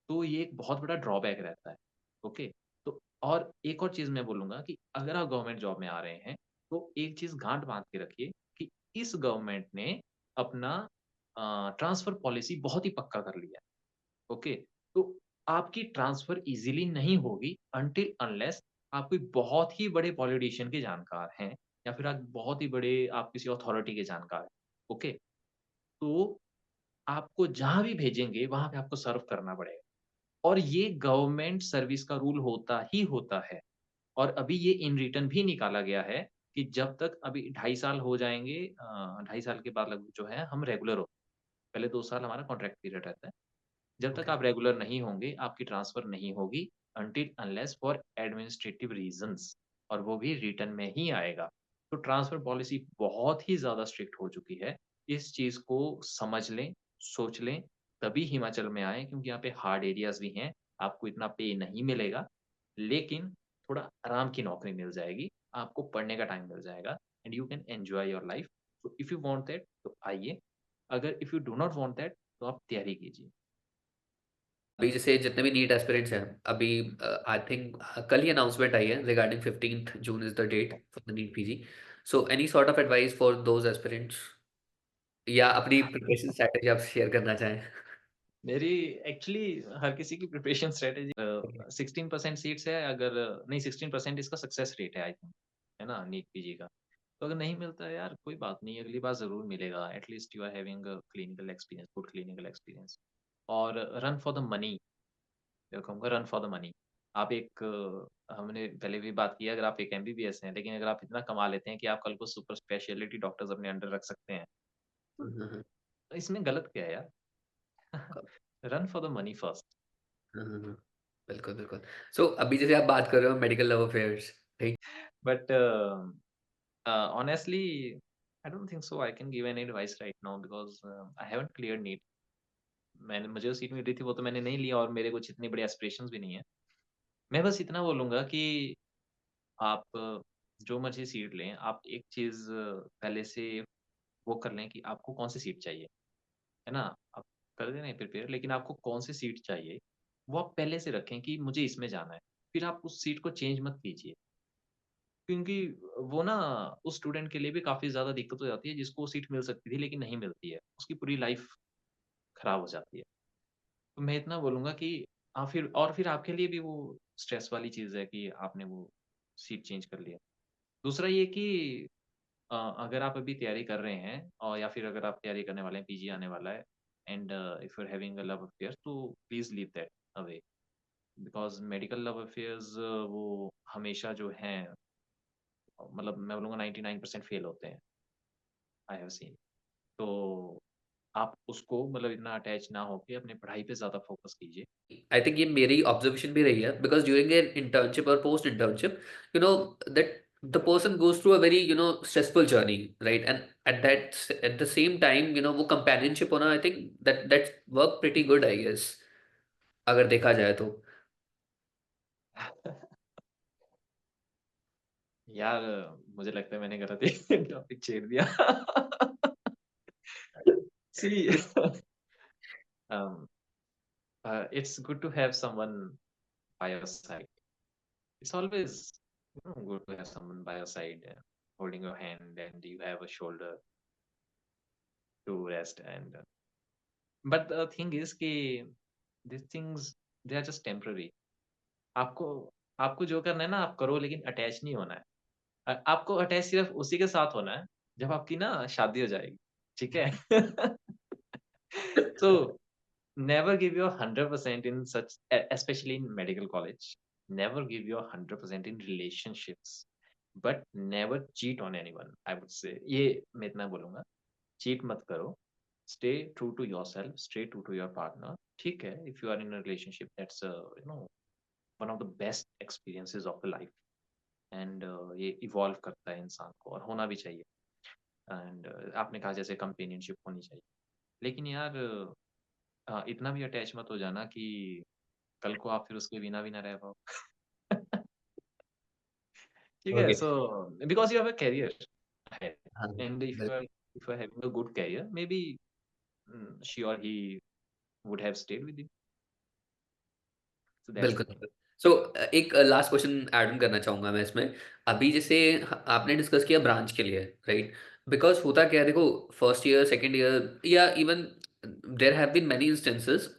तो ये एक बहुत बड़ा ड्रॉबैक रहता है, ओके? तो और एक और चीज़ मैं बोलूँगा कि अगर आप गवर्नमेंट जॉब में आ रहे हैं, तो एक चीज़ गाँठ बाँध के रखिए कि इस गवर्नमेंट ने अपना ट्रांसफर पॉलिसी बहुत ही पक्का कर लिया है, ओके? तो आपकी ट्रांसफर ईज़िली नहीं होगी अनटिल अनलेस आप कोई बहुत ही बड़े पॉलिटिशियन के जानकार हैं या फिर आप बहुत ही बड़े आप किसी अथॉरिटी के जानकार हैं, ओके? तो आपको जहाँ भी भेजेंगे, वहाँ पे आपको सर्व करना पड़ेगा। और ये गवर्नमेंट सर्विस का रूल होता ही होता है और अभी ये इन रिटर्न भी निकाला गया है कि जब तक अभी 2.5 साल हो जाएँगे 2.5 साल के बाद लगभग जो है हम रेगुलर हो पहले 2 साल हमारा कॉन्ट्रैक्ट पीरियड रहता है। जब तक ओके। आप रेगुलर नहीं होंगे, आपकी ट्रांसफर नहीं होगी until unless for administrative reasons और वो भी रिटर्न में ही आएगा। तो ट्रांसफर पॉलिसी बहुत ही ज़्यादा स्ट्रिक्ट हो चुकी है। इस चीज़ को समझ लें, सोच लें, तभी हिमाचल में आएँ क्योंकि यहाँ पे हार्ड एरियाज़ भी हैं। आपको इतना पे नहीं मिलेगा, लेकिन थोड़ा आराम की नौकरी मिल जाएगी। आपको पढ़ने का टाइम मिल जाएगा and you can enjoy your life. So if you want that तो आइए, अगर if you do not want that तो आप तैयारी कीजिए। अभी जैसे जितने भी नीट एस्पिरेंट्स हैं, अभी आई थिंक कल ही अनाउंसमेंट आई है regarding 15th June is the date for the NEET PG. So any sort of advice for those aspirants, या अपनी प्रिपरेशन स्ट्रैटेजी आप शेयर करना चाहें? मेरी एक्चुअली हर किसी की प्रिपरेशन स्ट्रैटेजी 16% सीट्स है अगर नहीं 16% इसका सक्सेस रेट है आई थिंक, है ना? नीट पीजी का। तो अगर नहीं मिलता है यार कोई बात नहीं, अगली बार ज़रूर मिलेगा। At least you are having a clinical experience, good clinical experience और रन फॉर द मनी, मैं कहूँगा रन फॉर द मनी। आप एक हमने पहले भी बात की है अगर आप एक एमबीबीएस हैं, लेकिन अगर आप इतना कमा लेते हैं कि आप कल को सुपर स्पेशलिटी डॉक्टर्स अपने अंडर रख सकते हैं, तो इसमें गलत क्या है यार? Run for the money first. हाँ, हाँ, हाँ। बिल्कुल, बिल्कुल। सो अभी जैसे आप बात कर रहे हो medical love affairs, right? But honestly, I don't think so I can give any advice right now because I haven't cleared NEET। मैंने मुझे जो सीट मिल रही थी वो तो मैंने नहीं लिया और मेरे कुछ इतनी बड़ी एस्पिरेशंस भी नहीं है। मैं बस इतना बोलूँगा कि आप जो मर्ज़ी सीट लें, आप एक चीज़ पहले से वो कर लें कि आपको कौन-सी सीट चाहिए, है ना? आप कर दे रहे हैं प्रिपेयर लेकिन आपको कौन-सी सीट चाहिए, वो आप पहले से रखें कि मुझे इसमें जाना है। फिर आप उस सीट को चेंज मत कीजिए। क्योंकि वो ना उस स्टूडेंट के लिए भी काफ़ी ज़्यादा दिक्कत हो जाती है जिसको वो सीट मिल सकती थी लेकिन नहीं मिलती है। उसकी पूरी लाइफ़ खराब हो जाती है। तो मैं इतना बोलूँगा कि फिर आपके लिए भी वो स्ट्रेस वाली चीज़ है कि आपने वो सीट चेंज कर लिया। दूसरा ये कि अगर आप अभी तैयारी कर रहे हैं और या फिर अगर आप तैयारी करने वाले हैं, पीजी आने वाला है and if you are having a love affair तो please leave that away because medical love affairs वो हमेशा जो हैं मतलब मैं बोलूँगा 99% फेल होते हैं, आई हैव सीन। तो आप उसको मतलब इतना अटैच ना होके अपनी पढ़ाई पे ज़्यादा फोकस कीजिए। आई थिंक ये मेरी ऑब्जर्वेशन भी रही है बिकॉज़ ड्यूरिंग एन इंटर्नशिप और post internship, you know that the person goes through a very stressful journey, right? And at the same time वो कंपेनियनशिप होना, I think that work pretty good, I guess, अगर देखा जाए तो। यार मुझे लगता है मैंने गलत ही टॉपिक छेड़ दिया। सी um, it's good to have someone by your side। It's always good to have someone by your side holding your hand and you have a shoulder to rest and but the thing is कि these things they are just temporary। आपको आपको जो करना है ना आप करो लेकिन अटैच नहीं होना है। आपको अटैच सिर्फ उसी के साथ होना है जब आपकी ना शादी हो जाएगी, ठीक है? So never give your 100% in such especially in medical college, never give your 100% in relationships, but never cheat on anyone, I would say। ये मैं इतना बोलूँगा, चीट मत करो, stay true to yourself, stay true to your partner। ठीक है, if you are in a relationship that's one of the best experiences of the life and ये evolve करता है इंसान को और होना भी चाहिए एंड आपने कहा जैसे कंपेनियनशिप होनी चाहिए। लेकिन यार इतना भी अटैच मत हो जाना कि कल को आप फिर उसके बिना भी ना रह पाओ। ठीक है? Okay. So because you have a career ahead हाँ, एंड बिल्कुल। If you are having a good career maybe she और he would have stayed with you. So that's the बिल्कुल, थिंग। बिल्कुल। सो एक लास्ट क्वेश्चन ऐड ऑन करना चाहूँगा मैं इसमें। अभी जैसे आपने डिस्कस किया ब्रांच के लिए, राइट? बिकॉज़ होता क्या है, देखो, फर्स्ट ईयर, सेकंड ईयर या even there have been many instances,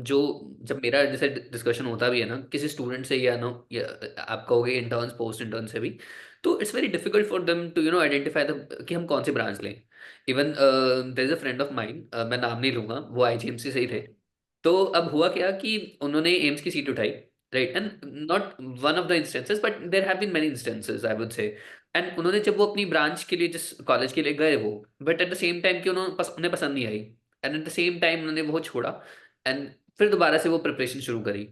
जो जब मेरा जैसे डिस्कशन होता भी है ना किसी स्टूडेंट से, या आप कहोगे इंटर्न्स, पोस्ट इंटर्न से भी, तो it's very difficult for them to identify the कि हम कौन सी ब्रांच लें। Even there is a friend of mine, मैं नाम नहीं लूँगा, वो आईजीएमसी से ही थे। तो अब हुआ क्या कि उन्होंने एम्स की सीट उठाई, right? And not one of the instances, but there have been many instances, I would say. And उन्होंने जब वो अपनी ब्रांच के लिए, जिस कॉलेज के लिए गए वो, but at the same time कि उन्हें पसंद नहीं आई, and at the same time उन्होंने वो छोड़ा, एंड फिर दोबारा से वो प्रिपरेशन शुरू करी।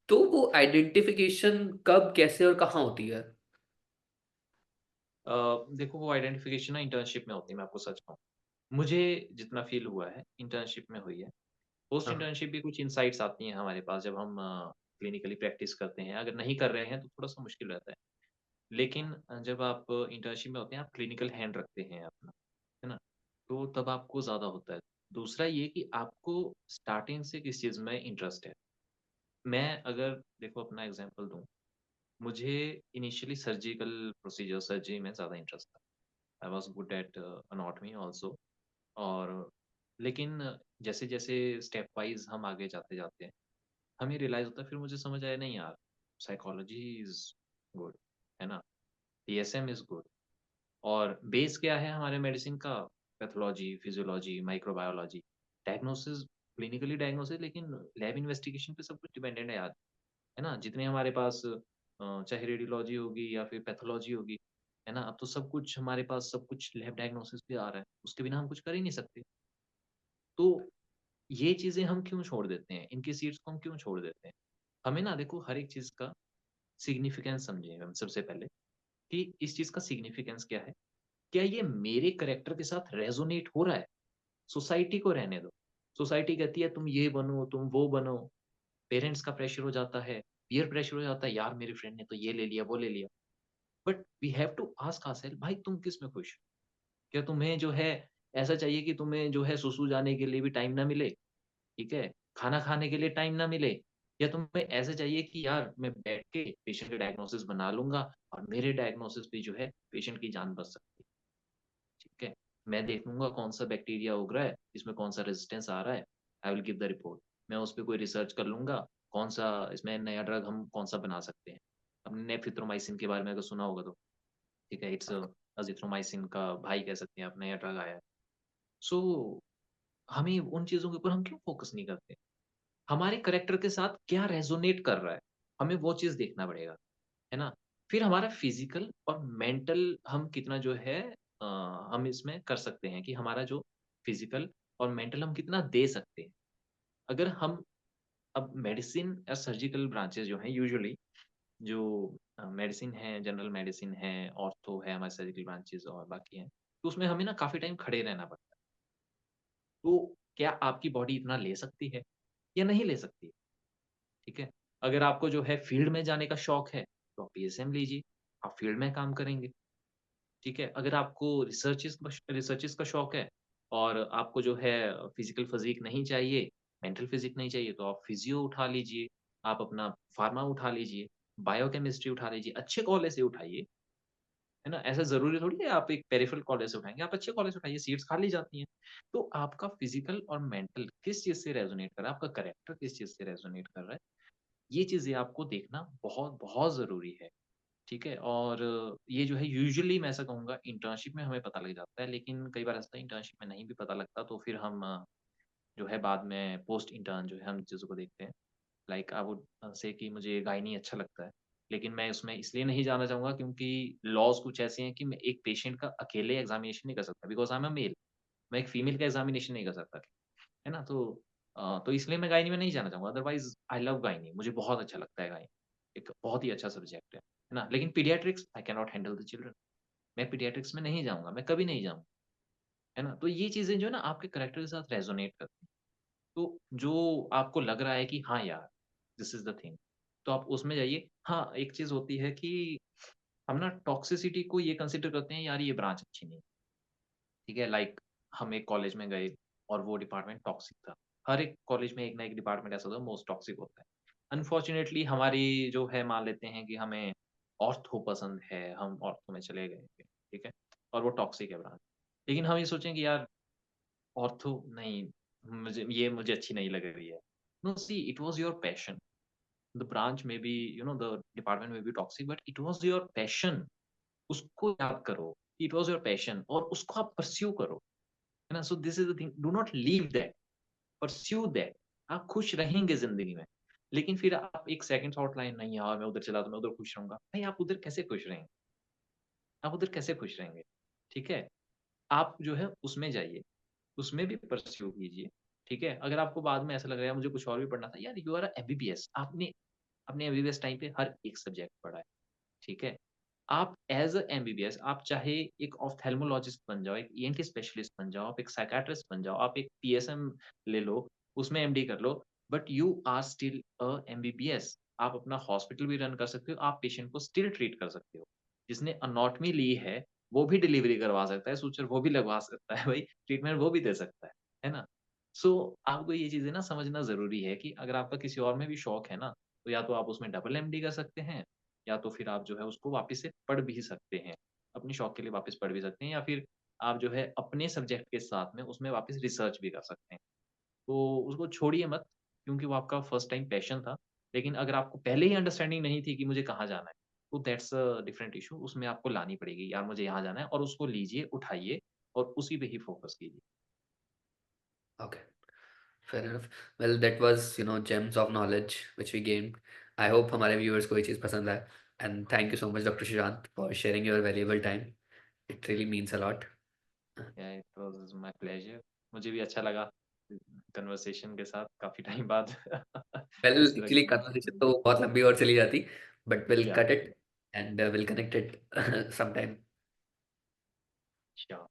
तो वो आइडेंटिफिकेशन कब, कैसे और कहाँ होती है? देखो वो आइडेंटिफिकेशन ना इंटर्नशिप में होती है, मैं आपको सच कहूँ। मुझे जितना फ़ील हुआ है इंटर्नशिप में हुई है। पोस्ट हाँ, इंटर्नशिप भी कुछ इनसाइट्स आती हैं हमारे पास जब हम क्लिनिकली प्रैक्टिस करते हैं। अगर नहीं कर रहे हैं तो थोड़ा-सा मुश्किल रहता है। लेकिन जब आप इंटर्नशिप में होते हैं, आप क्लिनिकल हैंड रखते हैं अपना, है ना? तो तब आपको ज़्यादा होता है। दूसरा ये कि आपको स्टार्टिंग से किस चीज़ में इंटरेस्ट है। मैं अगर देखो अपना एग्ज़ाम्पल दूँ, मुझे इनिशियली सर्जिकल प्रोसीजर सर्जरी में ज़्यादा इंटरेस्ट था। I was good at anatomy also और लेकिन जैसे-जैसे स्टेप वाइज़ हम आगे जाते-जाते हैं, हमें रियलाइज़ होता है फिर मुझे समझ आया नहीं यार, साइकोलॉजी इज़ गुड, है ना? PSM is good. और बेस क्या है हमारे मेडिसिन का? Pathology, physiology, microbiology, diagnosis, clinically diagnosis लेकिन लैब इन्वेस्टिगेशन पे सब कुछ डिपेंडेंट है यार, है ना? जितने हमारे पास चाहे रेडियोलॉजी होगी या फिर पैथोलॉजी होगी, है ना? अब तो सब कुछ हमारे पास सब कुछ लैब डायग्नोसिस पे आ रहा है, उसके बिना हम कुछ कर ही नहीं सकते। तो ये चीज़ें हम क्यों छोड़ देते हैं? इनकी सीट्स को हम क्यों छोड़ देते हैं? हमें ना देखो हर एक चीज़ का सिग्निफिकेंस समझें हम सबसे पहले कि इस चीज़ का सिग्निफिकेंस क्या है? क्या ये मेरे कैरेक्टर के साथ रेज़ोनेट हो रहा है? सोसाइटी को रहने दो। सोसाइटी कहती है तुम ये बनो, तुम वो बनो, पेरेंट्स का प्रेशर हो जाता है, पीयर प्रेशर हो जाता है, यार मेरे फ्रेंड ने तो ये ले लिया, वो ले लिया। But we have to ask ourselves भाई तुम किसमें खुश हो? क्या तुम्हें जो है ऐसा चाहिए कि तुम्हें जो है सुसु जाने के लिए भी टाइम ना मिले, ठीक है? खाना खाने के लिए टाइम ना मिले या तुम्हें ऐसा चाहिए कि यार मैं बैठ के पेशेंट का डायग्नोसिस बना लूँगा और मेरे डायग्नोसिस पे जो है पेशेंट की जान बच सकती है, ठीक है? मैं देख लूँगा कौन-सा बैक्टीरिया उग रहा है, इसमें कौन-सा रेजिस्टेंस आ रहा है, I will give the report. मैं उस पे कोई रिसर्च कर लूँगा, कौन-सा इसमें नया ड्रग हम कौन-सा बना सकते हैं। हमने नेफ्रिथ्रोमाइसिन के बारे में अगर सुना होगा तो, ठीक है? इट्स अज़िथ्रोमाइसिन का भाई कह सकते हैं आप, नया ड्रग आया है। सो हमें उन चीज़ों के ऊपर हम क्यों फ़ोकस नहीं करते? हमारे करैक्टर के साथ क्या रेज़ोनेट कर रहा है? हमें वो चीज़ देखना पड़ेगा, है ना? फिर हमारा फ़िज़िकल और मेंटल हम कितना जो है अ, हम इसमें कर सकते हैं कि हमारा जो फ़िज़िकल और मेंटल हम कितना दे सकते हैं। अगर हम अब मेडिसिन या सर्जिकल ब्रांचेज़ जो हैं यूजुअली जो मेडिसिन है, जनरल मेडिसिन है, ऑर्थो है, हमारे सर्जिकल ब्रांचेज़ और बाकी हैं, तो उसमें हमें ना काफ़ी टाइम खड़े रहना पड़ता है। तो क्या आपकी बॉडी इतना ले सकती है या नहीं ले सकती? ठीक है? अगर आपको जो है फ़ील्ड में जाने का शौक है, तो आप पीएसएम लीजिए, आप फ़ील्ड में काम करेंगे, ठीक है? अगर आपको रिसर्चेज़ का शौक है और आपको जो है फ़िज़िकल फ़िज़ीक नहीं चाहिए, मेंटल फ़िज़ीक नहीं चाहिए, तो आप फ़िज़ियो उठा लीजिए, आप अपना फ़ार्मा उठा लीजिए, बायोकेमिस्ट्री उठा लीजिए, अच्छे कॉलेज से उठाइए, है ना? ऐसा ज़रूरी थोड़ी है आप एक पेरिफेरल कॉलेज से उठाएँगे, आप अच्छे कॉलेज से उठाइए, सीट्स खाली जाती हैं। तो आपका फ़िज़िकल और मेंटल किस चीज़ से रेज़ोनेट कर रहा है, आपका कैरेक्टर किस चीज़ से रेज़ोनेट कर रहा है, ये चीज़ें आपको देखना बहुत ज़रूरी है, ठीक है? और ये जो है यूजुअली मैं ऐसा कहूँगा इंटर्नशिप में हमें पता लग जाता है, लेकिन कई बार ऐसा इंटर्नशिप में नहीं भी पता लगता तो फिर हम जो है बाद में पोस्ट इंटर्न जो है हम चीज़ों को देखते हैं। लाइक आई वुड से कि मुझे गायनी अच्छा लगता है, लेकिन मैं उसमें इसलिए नहीं जाना चाहूँगा क्योंकि लॉज़ कुछ ऐसे हैं कि मैं एक पेशेंट का अकेले एग्ज़ामिनेशन नहीं कर सकता because I am a male. मैं एक फीमेल का एग्ज़ामिनेशन नहीं कर सकता, है ना? तो इसलिए मैं गायनी में नहीं जाना चाहूँगा अदरवाइज़ आई लव गायनी मुझे बहुत अच्छा लगता है गायनी। एक बहुत ही अच्छा सब्जेक्ट है ना? लेकिन paediatrics I can not handle the children मैं पीडियाट्रिक्स में नहीं जाऊँगा, मैं कभी नहीं जाऊँगा, है ना? तो ये चीज़ें जो है ना आपके कैरेक्टर के साथ रेज़ोनेट करती हैं। तो जो आपको लग रहा है कि हाँ यार, दिस इज़ द थिंग, तो आप उसमें जाइए। हाँ, एक चीज़ होती है कि हम ना टॉक्सिसिटी को ये कंसिडर करते हैं यार ये ब्रांच अच्छी नहीं है, ठीक है? लाइक हम एक कॉलेज में गए और वो डिपार्टमेंट टॉक्सिक था। हर एक कॉलेज में एक ना एक डिपार्टमेंट ऐसा होता है मोस्ट टॉक्सिक होता है। अनफॉर्च्यूनेटली हमारी जो है मान लेते हैं कि हमें ऑर्थो पसंद है, हम ऑर्थो में चले गए, ठीक है? और वो टॉक्सिक है ब्रांच। लेकिन हम ये सोचें कि यार ऑर्थो नहीं, मुझे अच्छी नहीं लग रही है। No see it was your passion. The branch may be the department may be toxic but it was your passion. उसको याद करो, इट वाज़ योर पैशन और उसको आप परस्यू करो, है ना? So this is the thing, do not leave that, pursue that. आप खुश रहेंगे ज़िंदगी में। लेकिन फिर आप एक सेकंड थॉट लाइन नहीं यार मैं उधर चला तो मैं उधर खुश रहूँगा। नहीं आप उधर कैसे खुश रहेंगे? आप उधर कैसे खुश रहेंगे? ठीक है? आप जो है उसमें जाइए। उसमें भी परस्यू कीजिए, ठीक है? अगर आपको बाद में ऐसा लग रहा है मुझे कुछ और भी पढ़ना था, यार यू आर अ एमबीबीएस आपने अपने एमबीबीएस टाइम पे हर एक सब्जेक्ट पढ़ा है, ठीक है? आप एज़ अ एमबीबीएस आप चाहे एक ऑप्थेल्मोलॉजिस्ट बन जाओ, एक ईएनटी स्पेशलिस्ट बन जाओ, आप एक साइकियाट्रिस्ट बन जाओ, आप एक पीएसएम ले लो, उसमें एमडी कर लो, but you are still a MBBS. आप अपना हॉस्पिटल भी रन कर सकते हो, आप पेशेंट को स्टिल ट्रीट कर सकते हो। जिसने एनाटॉमी ली है, वो भी डिलीवरी करवा सकता है, सूचर वो भी लगवा सकता है भाई, ट्रीटमेंट वो भी दे सकता है ना? सो आपको ये चीज़ें ना समझना ज़रूरी है कि अगर आपका किसी और में भी शौक है ना, तो या तो आप उसमें डबल एमडी कर सकते हैं या तो फिर आप जो है उसको वापस से पढ़ भी सकते हैं। अपने शौक के लिए वापस पढ़ भी सकते हैं या फिर आप जो है अपने सब्जेक्ट के साथ में उसमें वापस रिसर्च भी कर सकते हैं। तो उसको छोड़िए मत क्योंकि वो आपका फर्स्ट टाइम पैशन था। लेकिन अगर आपको पहले ही अंडरस्टैंडिंग नहीं थी कि मुझे कहाँ जाना है, तो दैट्स अ डिफरेंट इश्यू उसमें आपको लानी पड़ेगी, यार मुझे यहाँ जाना है और उसको लीजिए, उठाइए और उसी पे ही फोकस कीजिए। Okay, fair enough. Well, that was, gems of knowledge which we gained. I hope हमारे viewers को ये चीज़ पसंद आए. And thank you so much, Dr. Shishant, for sharing your valuable time. It really means a lot. या it was my pleasure मुझे भी अच्छा लगा कन्वर्सेशन के साथ काफ़ी टाइम बाद वेल ऐसा एक्चुअली लगा। कन्वर्सेशन तो बहुत लंबी और चली जाती, बट विल या, cut it and will connect it sometime. Sure.